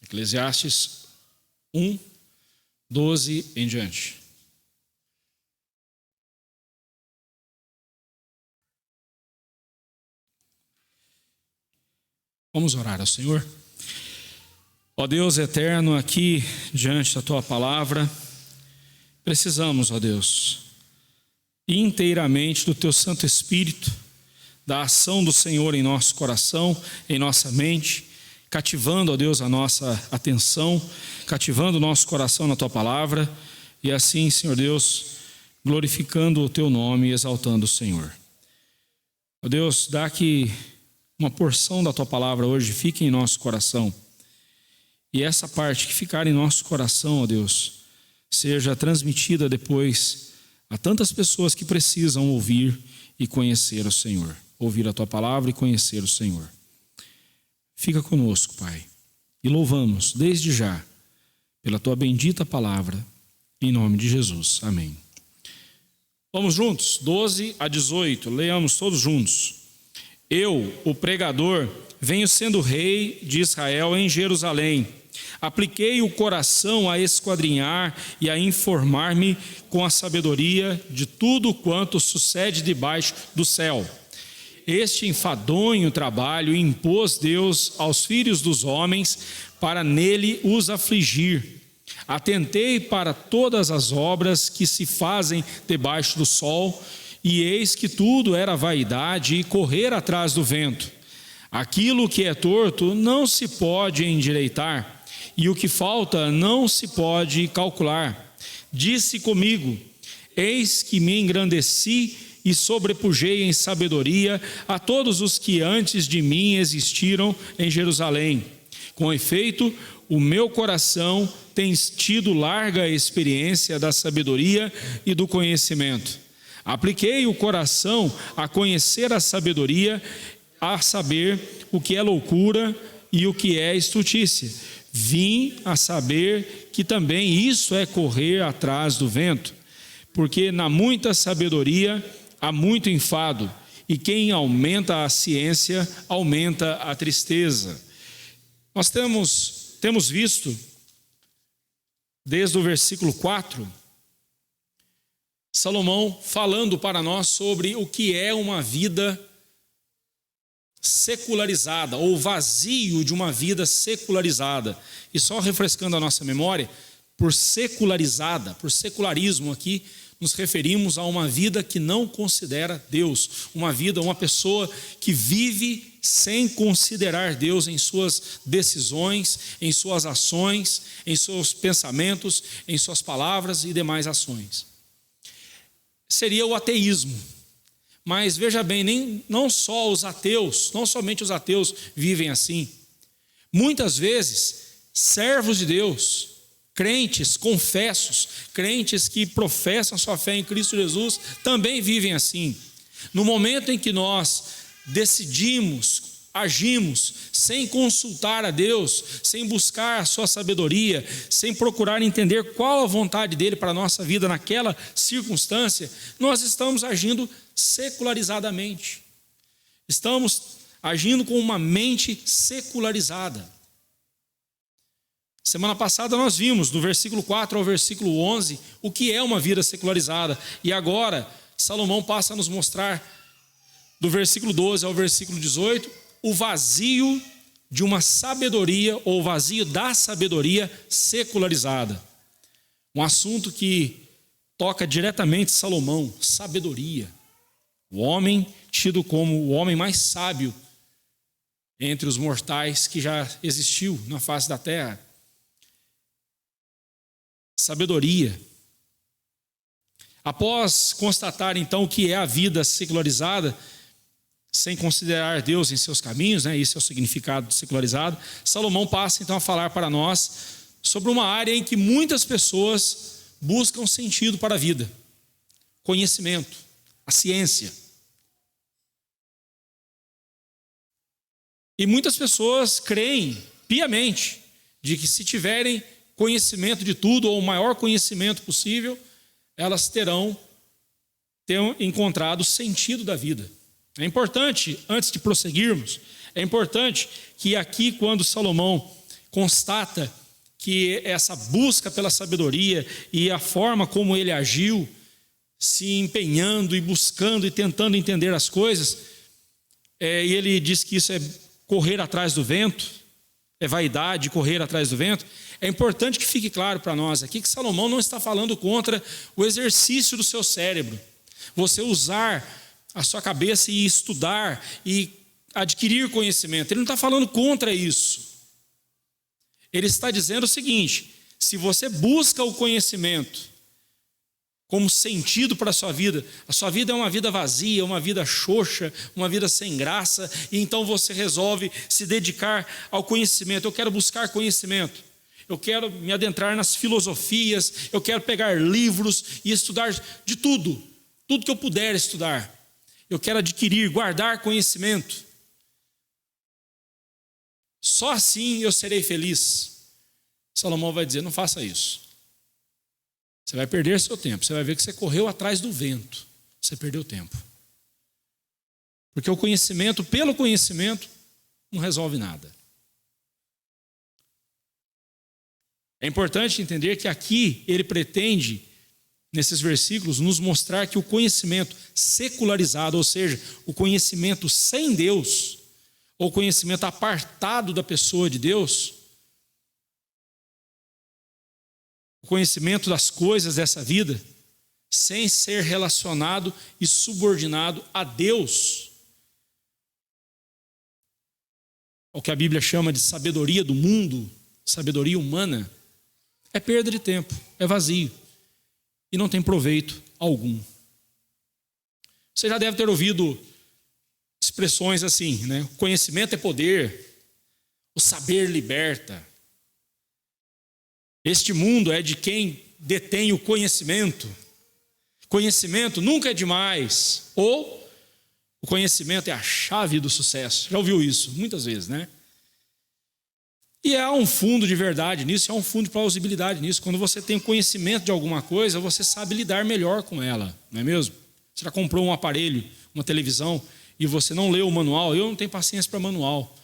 Eclesiastes 1, 12 em diante. Vamos orar ao Senhor. Ó Deus eterno, aqui diante da Tua palavra, precisamos, ó Deus, inteiramente do Teu Santo Espírito, da ação do Senhor em nosso coração, em nossa mente, cativando, ó Deus, a nossa atenção, cativando o nosso coração na Tua palavra, e assim, Senhor Deus, glorificando o Teu nome e exaltando o Senhor. Ó Deus, dá que uma porção da Tua palavra hoje fique em nosso coração, e essa parte que ficar em nosso coração, ó Deus, seja transmitida depois a tantas pessoas que precisam ouvir e conhecer o Senhor, ouvir a Tua palavra e conhecer o Senhor. Fica conosco, Pai, e louvamos desde já pela Tua bendita palavra, em nome de Jesus. Amém. Vamos juntos, 12 a 18, leamos todos juntos. Eu, o pregador, venho sendo rei de Israel em Jerusalém. Apliquei o coração a esquadrinhar e a informar-me com a sabedoria de tudo quanto sucede debaixo do céu. Este enfadonho trabalho impôs Deus aos filhos dos homens para nele os afligir. Atentei para todas as obras que se fazem debaixo do sol, e eis que tudo era vaidade e correr atrás do vento. Aquilo que é torto não se pode endireitar, e o que falta não se pode calcular. Disse comigo: eis que me engrandeci e sobrepujei em sabedoria a todos os que antes de mim existiram em Jerusalém. Com efeito, o meu coração tem tido larga experiência da sabedoria e do conhecimento. Apliquei o coração a conhecer a sabedoria, a saber o que é loucura e o que é estultícia. Vim a saber que também isso é correr atrás do vento, porque na muita sabedoria há muito enfado, e quem aumenta a ciência, aumenta a tristeza. Nós temos visto, desde o versículo 4, Salomão falando para nós sobre o que é uma vida secularizada, ou vazio de uma vida secularizada. E só refrescando a nossa memória, por secularizada, por secularismo aqui, nos referimos a uma vida que não considera Deus, uma pessoa que vive sem considerar Deus em suas decisões, em suas ações, em seus pensamentos, em suas palavras e demais ações. Seria o ateísmo. Mas veja bem, não somente os ateus vivem assim. Muitas vezes, servos de Deus, crentes, confessos, crentes que professam sua fé em Cristo Jesus, também vivem assim. No momento em que nós decidimos, agimos, sem consultar a Deus, sem buscar a sua sabedoria, sem procurar entender qual a vontade dele para a nossa vida naquela circunstância, nós estamos agindo secularizadamente. Estamos agindo com uma mente secularizada. Semana passada nós vimos, do versículo 4 ao versículo 11, o que é uma vida secularizada. E agora, Salomão passa a nos mostrar, do versículo 12 ao versículo 18, o vazio de uma sabedoria, ou o vazio da sabedoria secularizada. Um assunto que toca diretamente Salomão, sabedoria. O homem tido como o homem mais sábio entre os mortais que já existiu na face da terra. Sabedoria. Após constatar então o que é a vida secularizada, sem considerar Deus em seus caminhos, esse é o significado de secularizado, Salomão passa então a falar para nós sobre uma área em que muitas pessoas buscam sentido para a vida: conhecimento, a ciência. E muitas pessoas creem piamente de que se tiverem conhecimento de tudo, ou o maior conhecimento possível, elas terão encontrado o sentido da vida. É importante, antes de prosseguirmos, é importante que aqui, quando Salomão constata que essa busca pela sabedoria e a forma como ele agiu, se empenhando e buscando e tentando entender as coisas, e ele diz que isso é correr atrás do vento, é vaidade, correr atrás do vento. É importante que fique claro para nós aqui que Salomão não está falando contra o exercício do seu cérebro. Você usar a sua cabeça e estudar e adquirir conhecimento. Ele não está falando contra isso. Ele está dizendo o seguinte: se você busca o conhecimento como sentido para a sua vida é uma vida vazia, uma vida xoxa, uma vida sem graça, e então você resolve se dedicar ao conhecimento. Eu quero buscar conhecimento, eu quero me adentrar nas filosofias, eu quero pegar livros e estudar de tudo que eu puder estudar. Eu quero adquirir, guardar conhecimento. Só assim eu serei feliz. Salomão vai dizer: não faça isso. Você vai perder seu tempo. Você vai ver que você correu atrás do vento. Você perdeu tempo. Porque o conhecimento, pelo conhecimento, não resolve nada. É importante entender que aqui ele pretende, nesses versículos, nos mostrar que o conhecimento secularizado, ou seja, o conhecimento sem Deus, ou conhecimento apartado da pessoa de Deus, o conhecimento das coisas dessa vida, sem ser relacionado e subordinado a Deus, o que a Bíblia chama de sabedoria do mundo, sabedoria humana, é perda de tempo, é vazio e não tem proveito algum. Você já deve ter ouvido expressões assim, né? O conhecimento é poder, o saber liberta. Este mundo é de quem detém o conhecimento. Conhecimento nunca é demais. Ou o conhecimento é a chave do sucesso. Já ouviu isso muitas vezes, né? E há um fundo de verdade nisso, há um fundo de plausibilidade nisso. Quando você tem conhecimento de alguma coisa, você sabe lidar melhor com ela, não é mesmo? Você já comprou um aparelho, uma televisão, e você não leu o manual. Eu não tenho paciência para manual.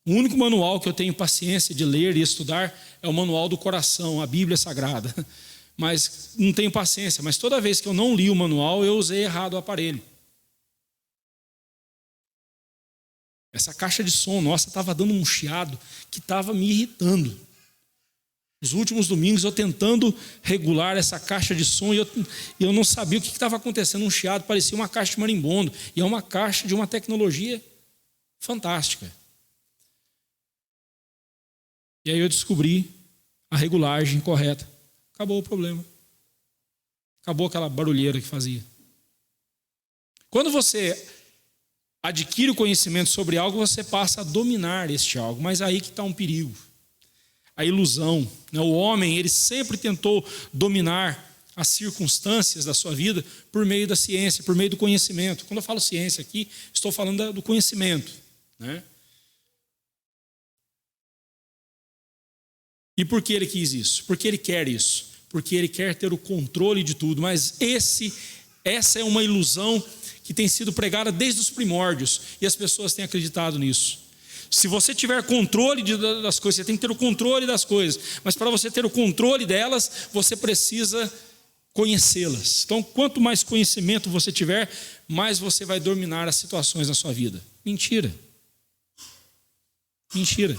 O único manual que eu tenho paciência de ler e estudar é o manual do coração, a Bíblia Sagrada. Mas não tenho paciência. Mas toda vez que eu não li o manual, eu usei errado o aparelho. Essa caixa de som nossa estava dando um chiado que estava me irritando. Os últimos domingos eu tentando regular essa caixa de som e eu não sabia o que estava acontecendo. Um chiado parecia uma caixa de marimbondo. E é uma caixa de uma tecnologia fantástica. E aí eu descobri a regulagem correta. Acabou o problema. Acabou aquela barulheira que fazia. Quando você adquire o conhecimento sobre algo, você passa a dominar este algo. Mas aí que está um perigo. A ilusão. O homem, ele sempre tentou dominar as circunstâncias da sua vida por meio da ciência, por meio do conhecimento. Quando eu falo ciência aqui, estou falando do conhecimento, né? E por que ele quis isso? Porque ele quer isso. Porque ele quer ter o controle de tudo. Mas essa é uma ilusão que tem sido pregada desde os primórdios. E as pessoas têm acreditado nisso. Se você tiver controle das coisas, você tem que ter o controle das coisas. Mas para você ter o controle delas, você precisa conhecê-las. Então, quanto mais conhecimento você tiver, mais você vai dominar as situações na sua vida. Mentira. Mentira.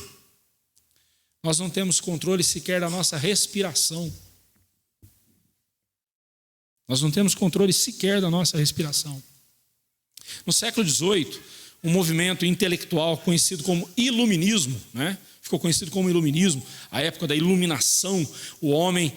Nós não temos controle sequer da nossa respiração. Nós não temos controle sequer da nossa respiração. No século XVIII, um movimento intelectual conhecido como iluminismo, né? Ficou conhecido como iluminismo, a época da iluminação. O homem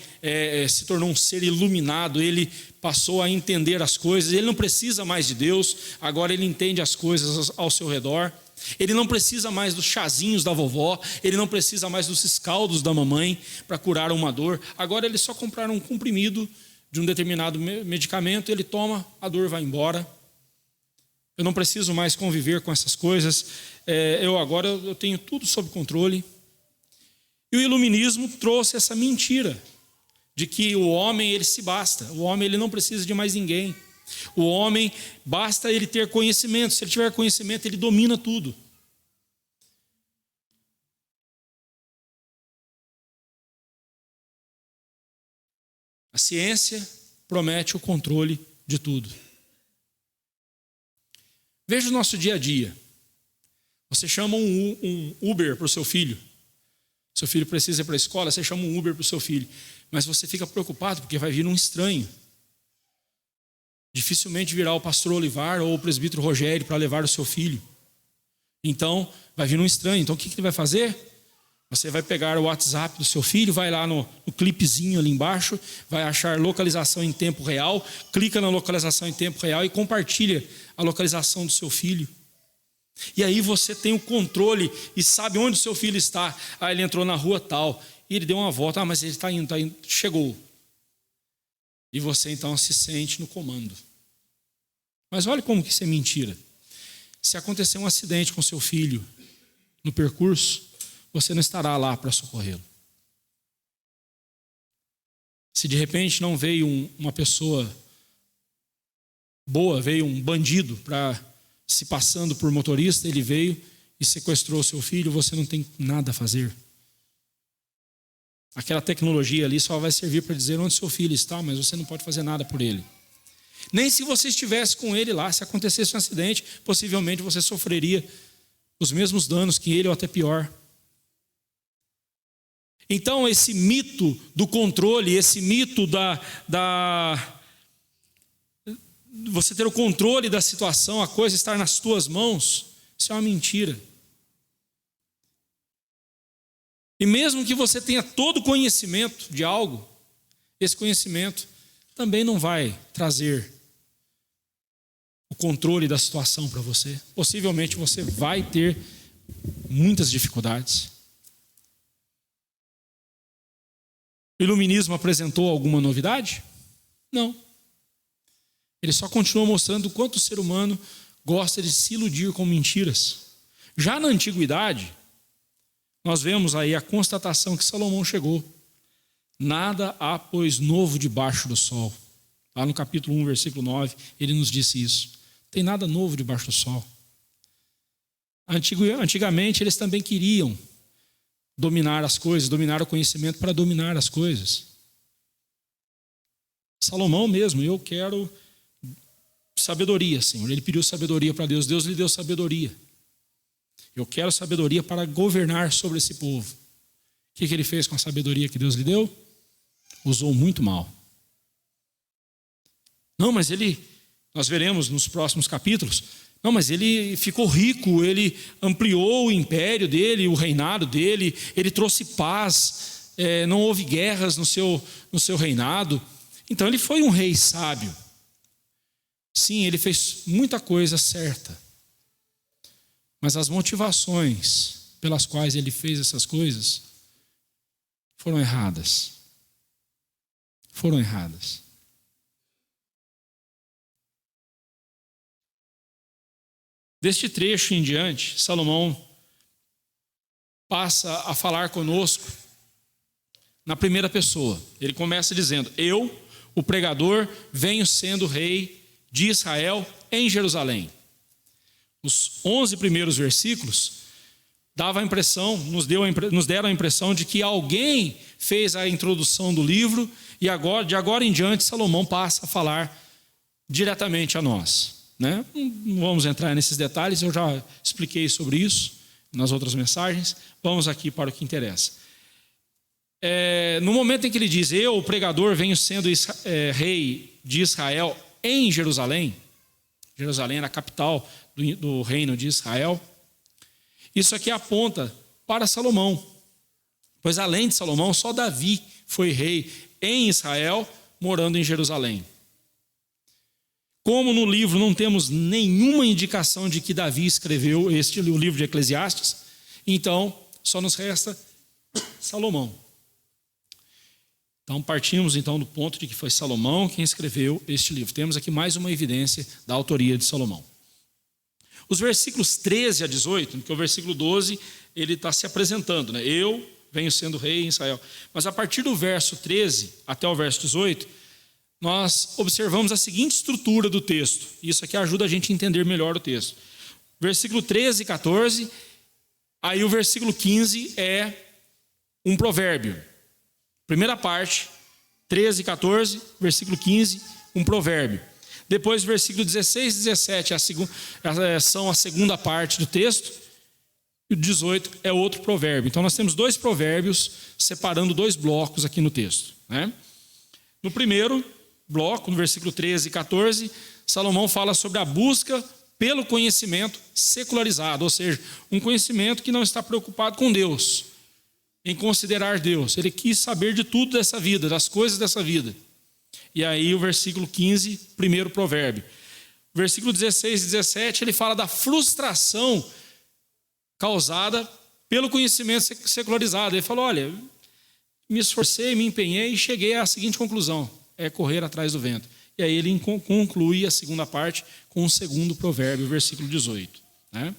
se tornou um ser iluminado, ele passou a entender as coisas, ele não precisa mais de Deus, agora ele entende as coisas ao seu redor. Ele não precisa mais dos chazinhos da vovó, ele não precisa mais dos escaldos da mamãe para curar uma dor. Agora ele só comprar um comprimido de um determinado medicamento, ele toma, a dor vai embora. Eu não preciso mais conviver com essas coisas. Eu tenho tudo sob controle. E o iluminismo trouxe essa mentira de que o homem ele se basta. O homem ele não precisa de mais ninguém. O homem basta ele ter conhecimento. Se ele tiver conhecimento, ele domina tudo. A ciência promete o controle de tudo. Veja o nosso dia a dia. Você chama um Uber para o seu filho. Seu filho precisa ir para a escola, você chama um Uber para o seu filho. Mas você fica preocupado porque vai vir um estranho. Dificilmente virá o pastor Olivar ou o presbítero Rogério para levar o seu filho. Então, vai vir um estranho. Então, o que ele vai fazer? Você vai pegar o WhatsApp do seu filho, vai lá no clipezinho ali embaixo, vai achar localização em tempo real, clica na localização em tempo real e compartilha a localização do seu filho. E aí você tem o controle e sabe onde o seu filho está. Ah, ele entrou na rua tal, e ele deu uma volta, mas ele está indo, chegou. E você então se sente no comando. Mas olha como que isso é mentira. Se acontecer um acidente com seu filho no percurso, você não estará lá para socorrê-lo. Se de repente não veio uma pessoa boa, veio um bandido para se passando por motorista, ele veio e sequestrou seu filho, você não tem nada a fazer. Aquela tecnologia ali só vai servir para dizer onde seu filho está, mas você não pode fazer nada por ele. Nem se você estivesse com ele lá, se acontecesse um acidente, possivelmente você sofreria os mesmos danos que ele ou até pior. Então esse mito do controle, esse mito você ter o controle da situação, a coisa estar nas tuas mãos, isso é uma mentira. E mesmo que você tenha todo o conhecimento de algo, esse conhecimento também não vai trazer o controle da situação para você. Possivelmente você vai ter muitas dificuldades. O iluminismo apresentou alguma novidade? Não. Ele só continua mostrando o quanto o ser humano gosta de se iludir com mentiras. Já na antiguidade, nós vemos aí a constatação que Salomão chegou. Nada há, pois, novo debaixo do sol. Lá no capítulo 1, versículo 9, ele nos disse isso. Não tem nada novo debaixo do sol. Antigamente, eles também queriam dominar as coisas, dominar o conhecimento para dominar as coisas. Salomão mesmo, eu quero sabedoria, Senhor. Ele pediu sabedoria para Deus, Deus lhe deu sabedoria. Eu quero sabedoria para governar sobre esse povo. O que ele fez com a sabedoria que Deus lhe deu? Usou muito mal. Não, mas nós veremos nos próximos capítulos, não, mas ele ficou rico, ele ampliou o império dele, o reinado dele, ele trouxe paz, não houve guerras no seu reinado. Então ele foi um rei sábio. Sim, ele fez muita coisa certa. Mas as motivações pelas quais ele fez essas coisas foram erradas. Foram erradas. Deste trecho em diante, Salomão passa a falar conosco na primeira pessoa. Ele começa dizendo: eu, o pregador, venho sendo rei de Israel em Jerusalém. Os 11 primeiros versículos dava a impressão, nos deram a impressão de que alguém fez a introdução do livro e de agora em diante Salomão passa a falar diretamente a nós. Né? Não vamos entrar nesses detalhes, eu já expliquei sobre isso nas outras mensagens. Vamos aqui para o que interessa. No momento em que ele diz: eu, o pregador, venho sendo rei de Israel em Jerusalém. Jerusalém era a capital do reino de Israel. Isso aqui aponta para Salomão, pois além de Salomão, só Davi foi rei em Israel, morando em Jerusalém. Como no livro não temos nenhuma indicação de que Davi escreveu o livro de Eclesiastes, então só nos resta Salomão. Então partimos então do ponto de que foi Salomão quem escreveu este livro. Temos aqui mais uma evidência da autoria de Salomão. Os versículos 13 a 18, porque o versículo 12 ele está se apresentando, né? Eu venho sendo rei em Israel. Mas a partir do verso 13 até o verso 18, nós observamos a seguinte estrutura do texto. Isso aqui ajuda a gente a entender melhor o texto. Versículo 13 e 14, aí o versículo 15 é um provérbio. Primeira parte 13 e 14, versículo 15, um provérbio. Depois, versículo 16 e 17 são a segunda parte do texto, e o 18 é outro provérbio. Então nós temos dois provérbios separando dois blocos aqui no texto, né? No primeiro bloco, no versículo 13 e 14, Salomão fala sobre a busca pelo conhecimento secularizado, ou seja, um conhecimento que não está preocupado com Deus, em considerar Deus. Ele quis saber de tudo dessa vida, das coisas dessa vida. E aí o versículo 15, primeiro provérbio. Versículo 16 e 17, ele fala da frustração causada pelo conhecimento secularizado. Ele falou, olha, me esforcei, me empenhei e cheguei à seguinte conclusão: é correr atrás do vento. E aí ele conclui a segunda parte com o segundo provérbio, versículo 18, né?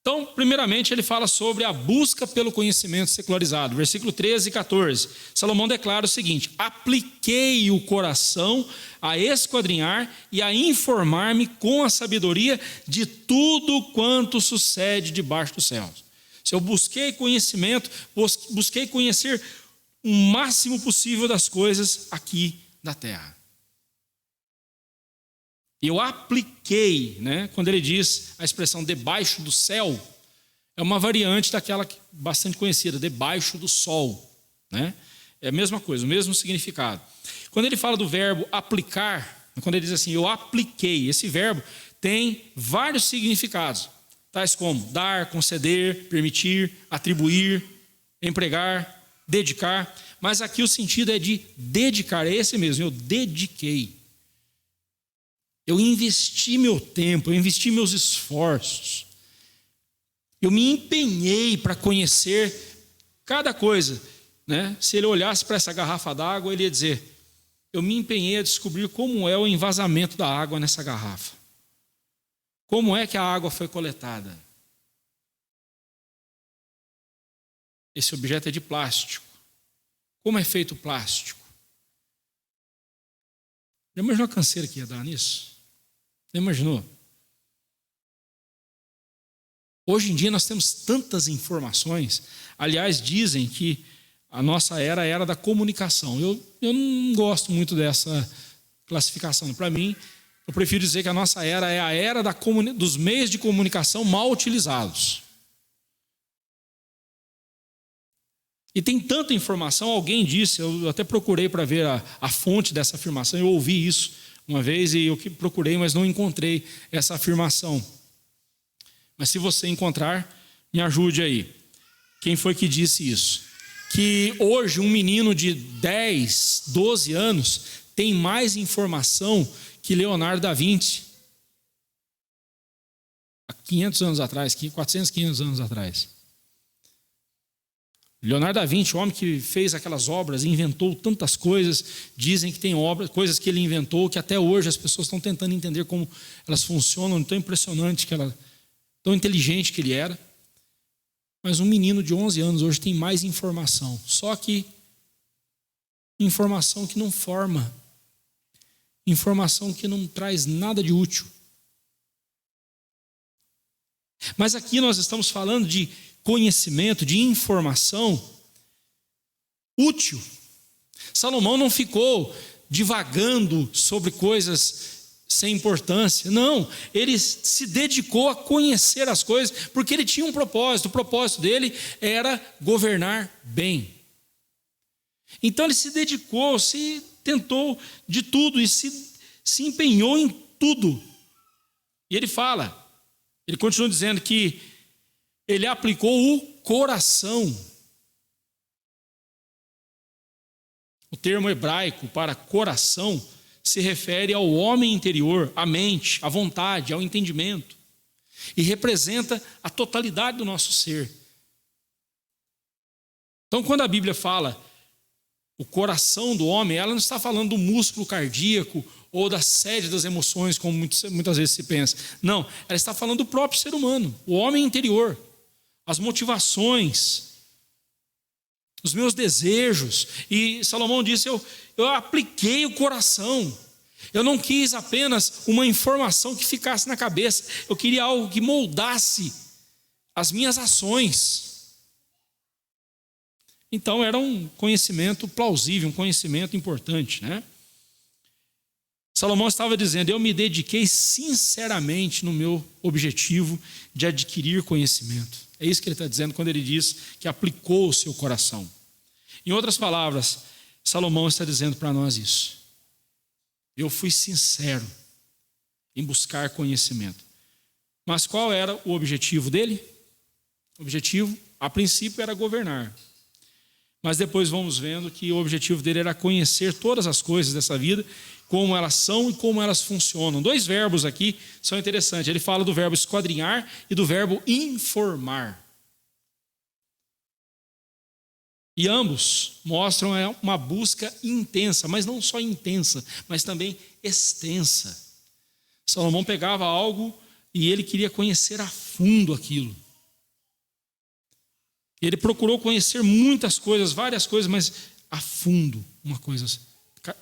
Então, primeiramente, ele fala sobre a busca pelo conhecimento secularizado. Versículo 13 e 14. Salomão declara o seguinte: apliquei o coração a esquadrinhar e a informar-me com a sabedoria de tudo quanto sucede debaixo dos céus. Se eu busquei conhecimento, busquei conhecer o máximo possível das coisas aqui da terra. Eu apliquei, né? Quando ele diz a expressão debaixo do céu, é uma variante daquela bastante conhecida, debaixo do sol, né? É a mesma coisa, o mesmo significado. Quando ele fala do verbo aplicar, quando ele diz assim, eu apliquei, esse verbo tem vários significados, tais como dar, conceder, permitir, atribuir, empregar, dedicar, mas aqui o sentido é de dedicar, é esse mesmo, eu dediquei. Eu investi meu tempo, eu investi meus esforços. Eu me empenhei para conhecer cada coisa, né? Se ele olhasse para essa garrafa d'água, ele ia dizer, eu me empenhei a descobrir como é o envasamento da água nessa garrafa. Como é que a água foi coletada? Esse objeto é de plástico. Como é feito o plástico? Já imaginou a canseira que ia dar nisso? Já imaginou? Hoje em dia nós temos tantas informações. Aliás, dizem que a nossa era é a era da comunicação. Eu não gosto muito dessa classificação. Para mim, eu prefiro dizer que a nossa era é a era dos meios de comunicação mal utilizados. E tem tanta informação, alguém disse, eu até procurei para ver a fonte dessa afirmação, eu ouvi isso uma vez e eu procurei, mas não encontrei essa afirmação. Mas se você encontrar, me ajude aí. Quem foi que disse isso? Que hoje um menino de 10, 12 anos tem mais informação que Leonardo da Vinci. Há 500 anos atrás, 400, 500 anos atrás. Leonardo da Vinci, o homem que fez aquelas obras, inventou tantas coisas, dizem que tem obras, coisas que ele inventou, que até hoje as pessoas estão tentando entender como elas funcionam, tão impressionante, tão inteligente que ele era. Mas um menino de 11 anos hoje tem mais informação, só que informação que não forma, informação que não traz nada de útil. Mas aqui nós estamos falando de conhecimento, de informação útil. Salomão não ficou divagando sobre coisas sem importância. Não, ele se dedicou a conhecer as coisas porque ele tinha um propósito. O propósito dele era governar bem. Então ele se dedicou, se tentou de tudo e se empenhou em tudo. E ele continua dizendo que ele aplicou o coração. O termo hebraico para coração se refere ao homem interior, à mente, à vontade, ao entendimento. E representa a totalidade do nosso ser. Então, quando a Bíblia fala o coração do homem, ela não está falando do músculo cardíaco ou da sede das emoções, como muitas vezes se pensa. Não, ela está falando do próprio ser humano, o homem interior. As motivações, os meus desejos. E Salomão disse, eu apliquei o coração. Eu não quis apenas uma informação que ficasse na cabeça. Eu queria algo que moldasse as minhas ações. Então era um conhecimento plausível, um conhecimento importante, né? Salomão estava dizendo: eu me dediquei sinceramente no meu objetivo de adquirir conhecimento. É isso que ele está dizendo quando ele diz que aplicou o seu coração. Em outras palavras, Salomão está dizendo para nós isso. Eu fui sincero em buscar conhecimento. Mas qual era o objetivo dele? O objetivo, a princípio, era governar. Mas depois vamos vendo que o objetivo dele era conhecer todas as coisas dessa vida, como elas são e como elas funcionam. 2 verbos aqui são interessantes. Ele fala do verbo esquadrinhar e do verbo informar. E ambos mostram uma busca intensa, mas não só intensa, mas também extensa. Salomão pegava algo e ele queria conhecer a fundo aquilo. Ele procurou conhecer muitas coisas, várias coisas, mas a fundo, uma coisa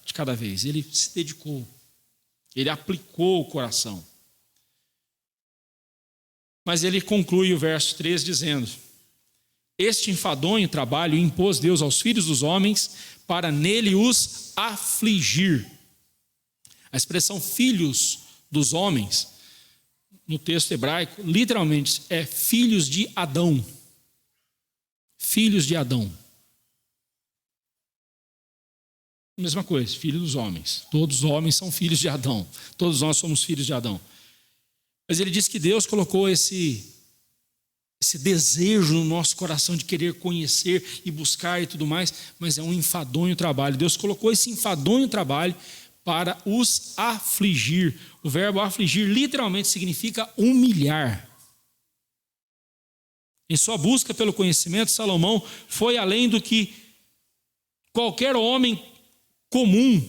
de cada vez. Ele se dedicou, ele aplicou o coração. Mas ele conclui o verso 3 dizendo: este enfadonho trabalho impôs Deus aos filhos dos homens para nele os afligir. A expressão filhos dos homens, no texto hebraico, literalmente é filhos de Adão. Filhos de Adão. Mesma coisa, filho dos homens. Todos os homens são filhos de Adão. Todos nós somos filhos de Adão. Mas ele diz que Deus colocou esse desejo no nosso coração de querer conhecer e buscar e tudo mais, mas é um enfadonho trabalho. Deus colocou esse enfadonho trabalho para os afligir. O verbo afligir literalmente significa humilhar. Em sua busca pelo conhecimento, Salomão foi além do que qualquer homem comum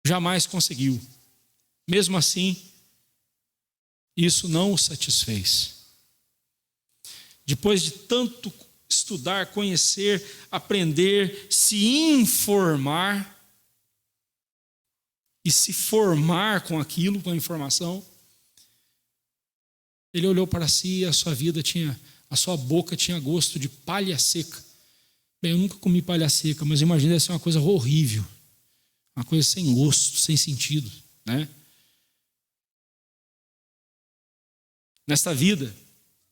jamais conseguiu. Mesmo assim, isso não o satisfez. Depois de tanto estudar, conhecer, aprender, se informar e se formar com aquilo, com a informação, ele olhou para si e a sua boca tinha gosto de palha seca. Bem, eu nunca comi palha seca, mas imagino deve ser uma coisa horrível. Uma coisa sem gosto, sem sentido, né? Nesta vida,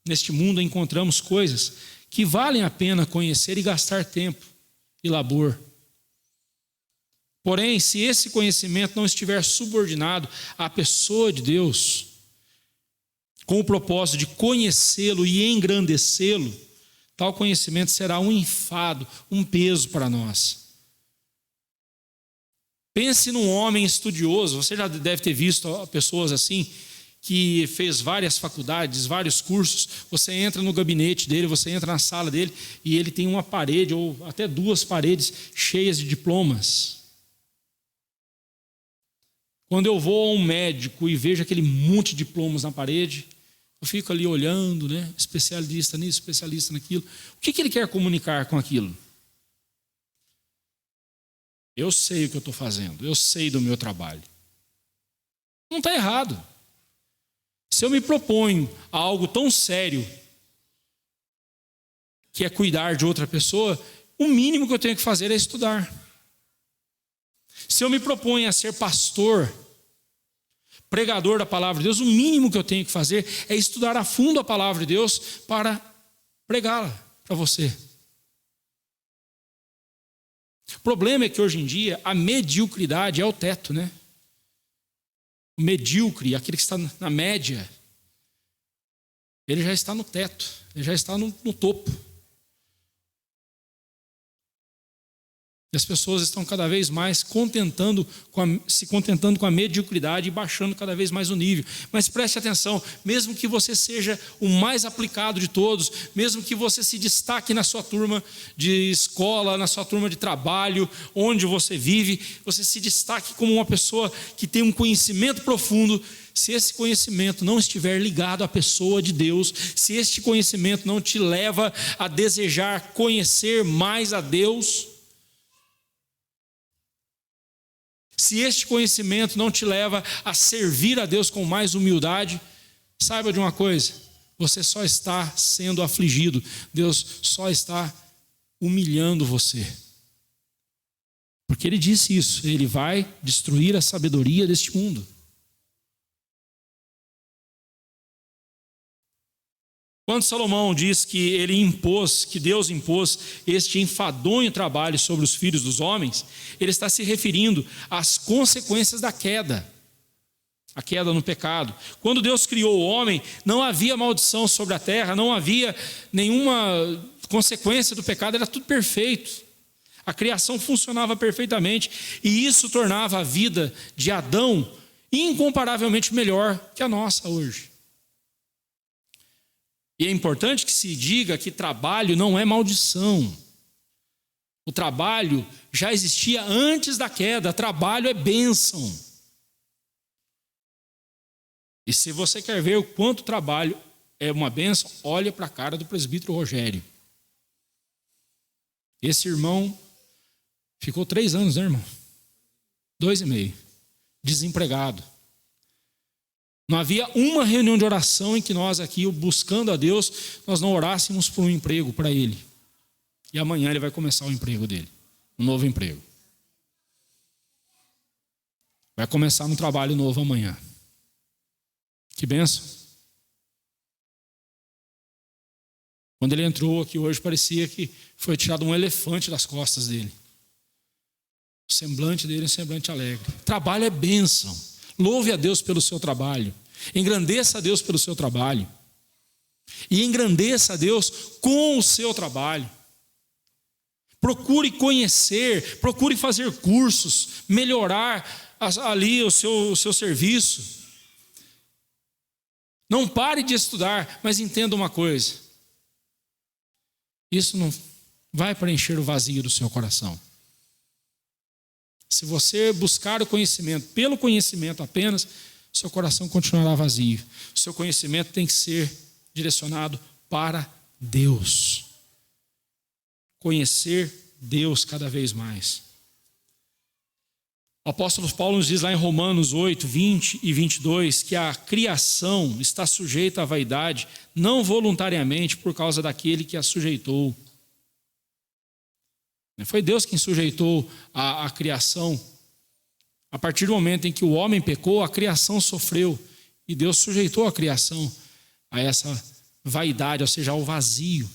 neste mundo, encontramos coisas que valem a pena conhecer e gastar tempo e labor. Porém, se esse conhecimento não estiver subordinado à pessoa de Deus, com o propósito de conhecê-lo e engrandecê-lo, tal conhecimento será um enfado, um peso para nós. Pense num homem estudioso. Você já deve ter visto pessoas assim, que fez várias faculdades, vários cursos. Você entra no gabinete dele, você entra na sala dele, e ele tem uma parede, ou até 2 paredes, cheias de diplomas. Quando eu vou a um médico e vejo aquele monte de diplomas na parede, eu fico ali olhando, né? Especialista nisso, especialista naquilo. O que ele quer comunicar com aquilo? Eu sei o que eu estou fazendo, eu sei do meu trabalho. Não está errado. Se eu me proponho a algo tão sério, que é cuidar de outra pessoa, o mínimo que eu tenho que fazer é estudar. Se eu me proponho a ser pastor, pregador da palavra de Deus, o mínimo que eu tenho que fazer é estudar a fundo a palavra de Deus para pregá-la para você. O problema é que hoje em dia a mediocridade é o teto, né? O medíocre, aquele que está na média, ele já está no teto, ele já está no topo. E as pessoas estão cada vez mais se contentando com a mediocridade e baixando cada vez mais o nível. Mas preste atenção, mesmo que você seja o mais aplicado de todos, mesmo que você se destaque na sua turma de escola, na sua turma de trabalho, onde você vive, você se destaque como uma pessoa que tem um conhecimento profundo, se esse conhecimento não estiver ligado à pessoa de Deus, se este conhecimento não te leva a desejar conhecer mais a Deus, se este conhecimento não te leva a servir a Deus com mais humildade, saiba de uma coisa: você só está sendo afligido. Deus só está humilhando você. Porque ele disse isso, ele vai destruir a sabedoria deste mundo. Quando Salomão diz que ele impôs, que Deus impôs este enfadonho trabalho sobre os filhos dos homens, ele está se referindo às consequências da queda, a queda no pecado. Quando Deus criou o homem, não havia maldição sobre a terra, não havia nenhuma consequência do pecado, era tudo perfeito. A criação funcionava perfeitamente e isso tornava a vida de Adão incomparavelmente melhor que a nossa hoje. E é importante que se diga que trabalho não é maldição. O trabalho já existia antes da queda, trabalho é bênção. E se você quer ver o quanto o trabalho é uma bênção, olha para a cara do presbítero Rogério. Esse irmão ficou 3 anos, né, irmão? 2,5. Desempregado. Não havia uma reunião de oração em que nós aqui, buscando a Deus, nós não orássemos por um emprego para ele. E amanhã ele vai começar o emprego dele, um novo emprego. Vai começar um trabalho novo amanhã. Que bênção. Quando ele entrou aqui hoje, parecia que foi tirado um elefante das costas dele. O semblante dele é um semblante alegre. Trabalho é bênção. Louve a Deus pelo seu trabalho. Engrandeça a Deus pelo seu trabalho. E engrandeça a Deus com o seu trabalho. Procure conhecer, procure fazer cursos, melhorar ali o seu serviço. Não pare de estudar, mas entenda uma coisa. Isso não vai preencher o vazio do seu coração. Se você buscar o conhecimento, pelo conhecimento apenas, seu coração continuará vazio. O seu conhecimento tem que ser direcionado para Deus. Conhecer Deus cada vez mais. O apóstolo Paulo nos diz lá em Romanos 8, 20 e 22, que a criação está sujeita à vaidade, não voluntariamente por causa daquele que a sujeitou. Foi Deus quem sujeitou a criação. A partir do momento em que o homem pecou, a criação sofreu. E Deus sujeitou a criação a essa vaidade, ou seja, ao vazio.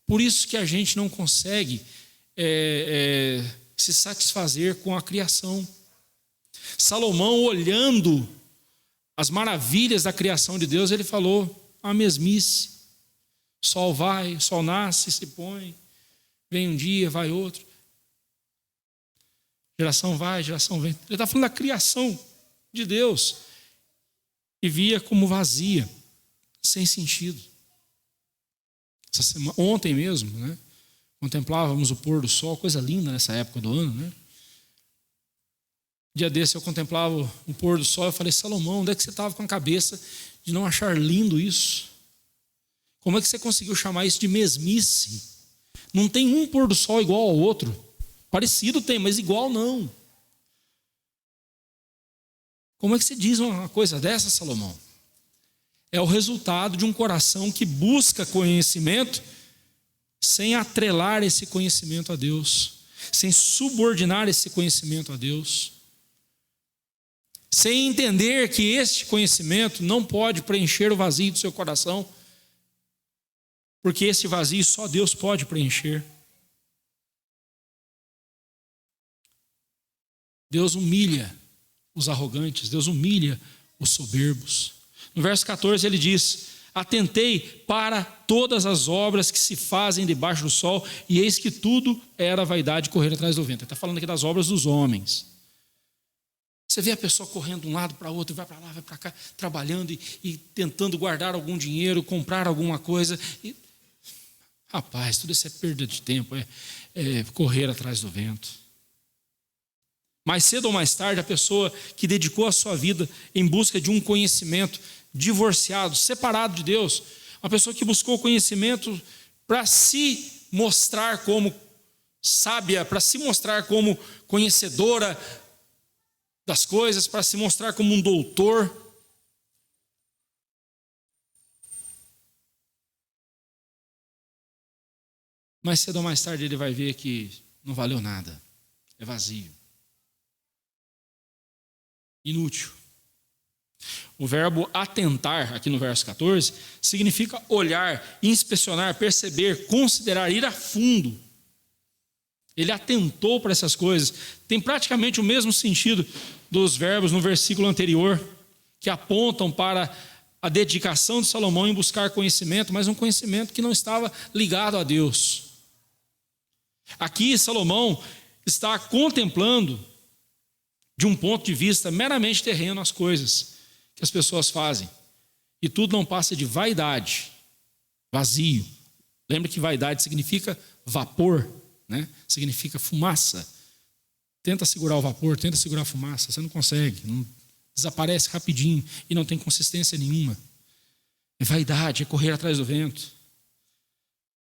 Por isso que a gente não consegue se satisfazer com a criação. Salomão, olhando as maravilhas da criação de Deus, ele falou: a mesmice. Sol vai, sol nasce, se põe. Vem um dia, vai outro. Geração vai, geração vem. Ele está falando da criação de Deus. E via como vazia, sem sentido. Ontem mesmo, né? Contemplávamos o pôr do sol, coisa linda nessa época do ano, né? Dia desse eu contemplava o pôr do sol e falei: Salomão, onde é que você estava com a cabeça de não achar lindo isso? Como é que você conseguiu chamar isso de mesmice? Não tem um pôr do sol igual ao outro. Parecido tem, mas igual não. Como é que você diz uma coisa dessa, Salomão? É o resultado de um coração que busca conhecimento sem atrelar esse conhecimento a Deus, sem subordinar esse conhecimento a Deus, sem entender que este conhecimento não pode preencher o vazio do seu coração, porque esse vazio só Deus pode preencher. Deus humilha os arrogantes, Deus humilha os soberbos. No verso 14 ele diz: atentei para todas as obras que se fazem debaixo do sol, e eis que tudo era vaidade, correr atrás do vento. Ele está falando aqui das obras dos homens. Você vê a pessoa correndo de um lado para o outro, vai para lá, vai para cá, trabalhando e tentando guardar algum dinheiro, comprar alguma coisa. Rapaz, tudo isso é perda de tempo, é correr atrás do vento. Mais cedo ou mais tarde, a pessoa que dedicou a sua vida em busca de um conhecimento divorciado, separado de Deus, uma pessoa que buscou conhecimento para se mostrar como sábia, para se mostrar como conhecedora das coisas, para se mostrar como um doutor. mas cedo ou mais tarde ele vai ver que não valeu nada, é vazio, inútil. O verbo atentar, aqui no verso 14, significa olhar, inspecionar, perceber, considerar, ir a fundo. Ele atentou para essas coisas. Tem praticamente o mesmo sentido dos verbos no versículo anterior, que apontam para a dedicação de Salomão em buscar conhecimento, mas um conhecimento que não estava ligado a Deus. Aqui Salomão está contemplando, de um ponto de vista meramente terreno, as coisas que as pessoas fazem. E tudo não passa de vaidade, vazio. Lembra que vaidade significa vapor, né? Significa fumaça. Tenta segurar o vapor, tenta segurar a fumaça, você não consegue, desaparece rapidinho e não tem consistência nenhuma. É vaidade, é correr atrás do vento.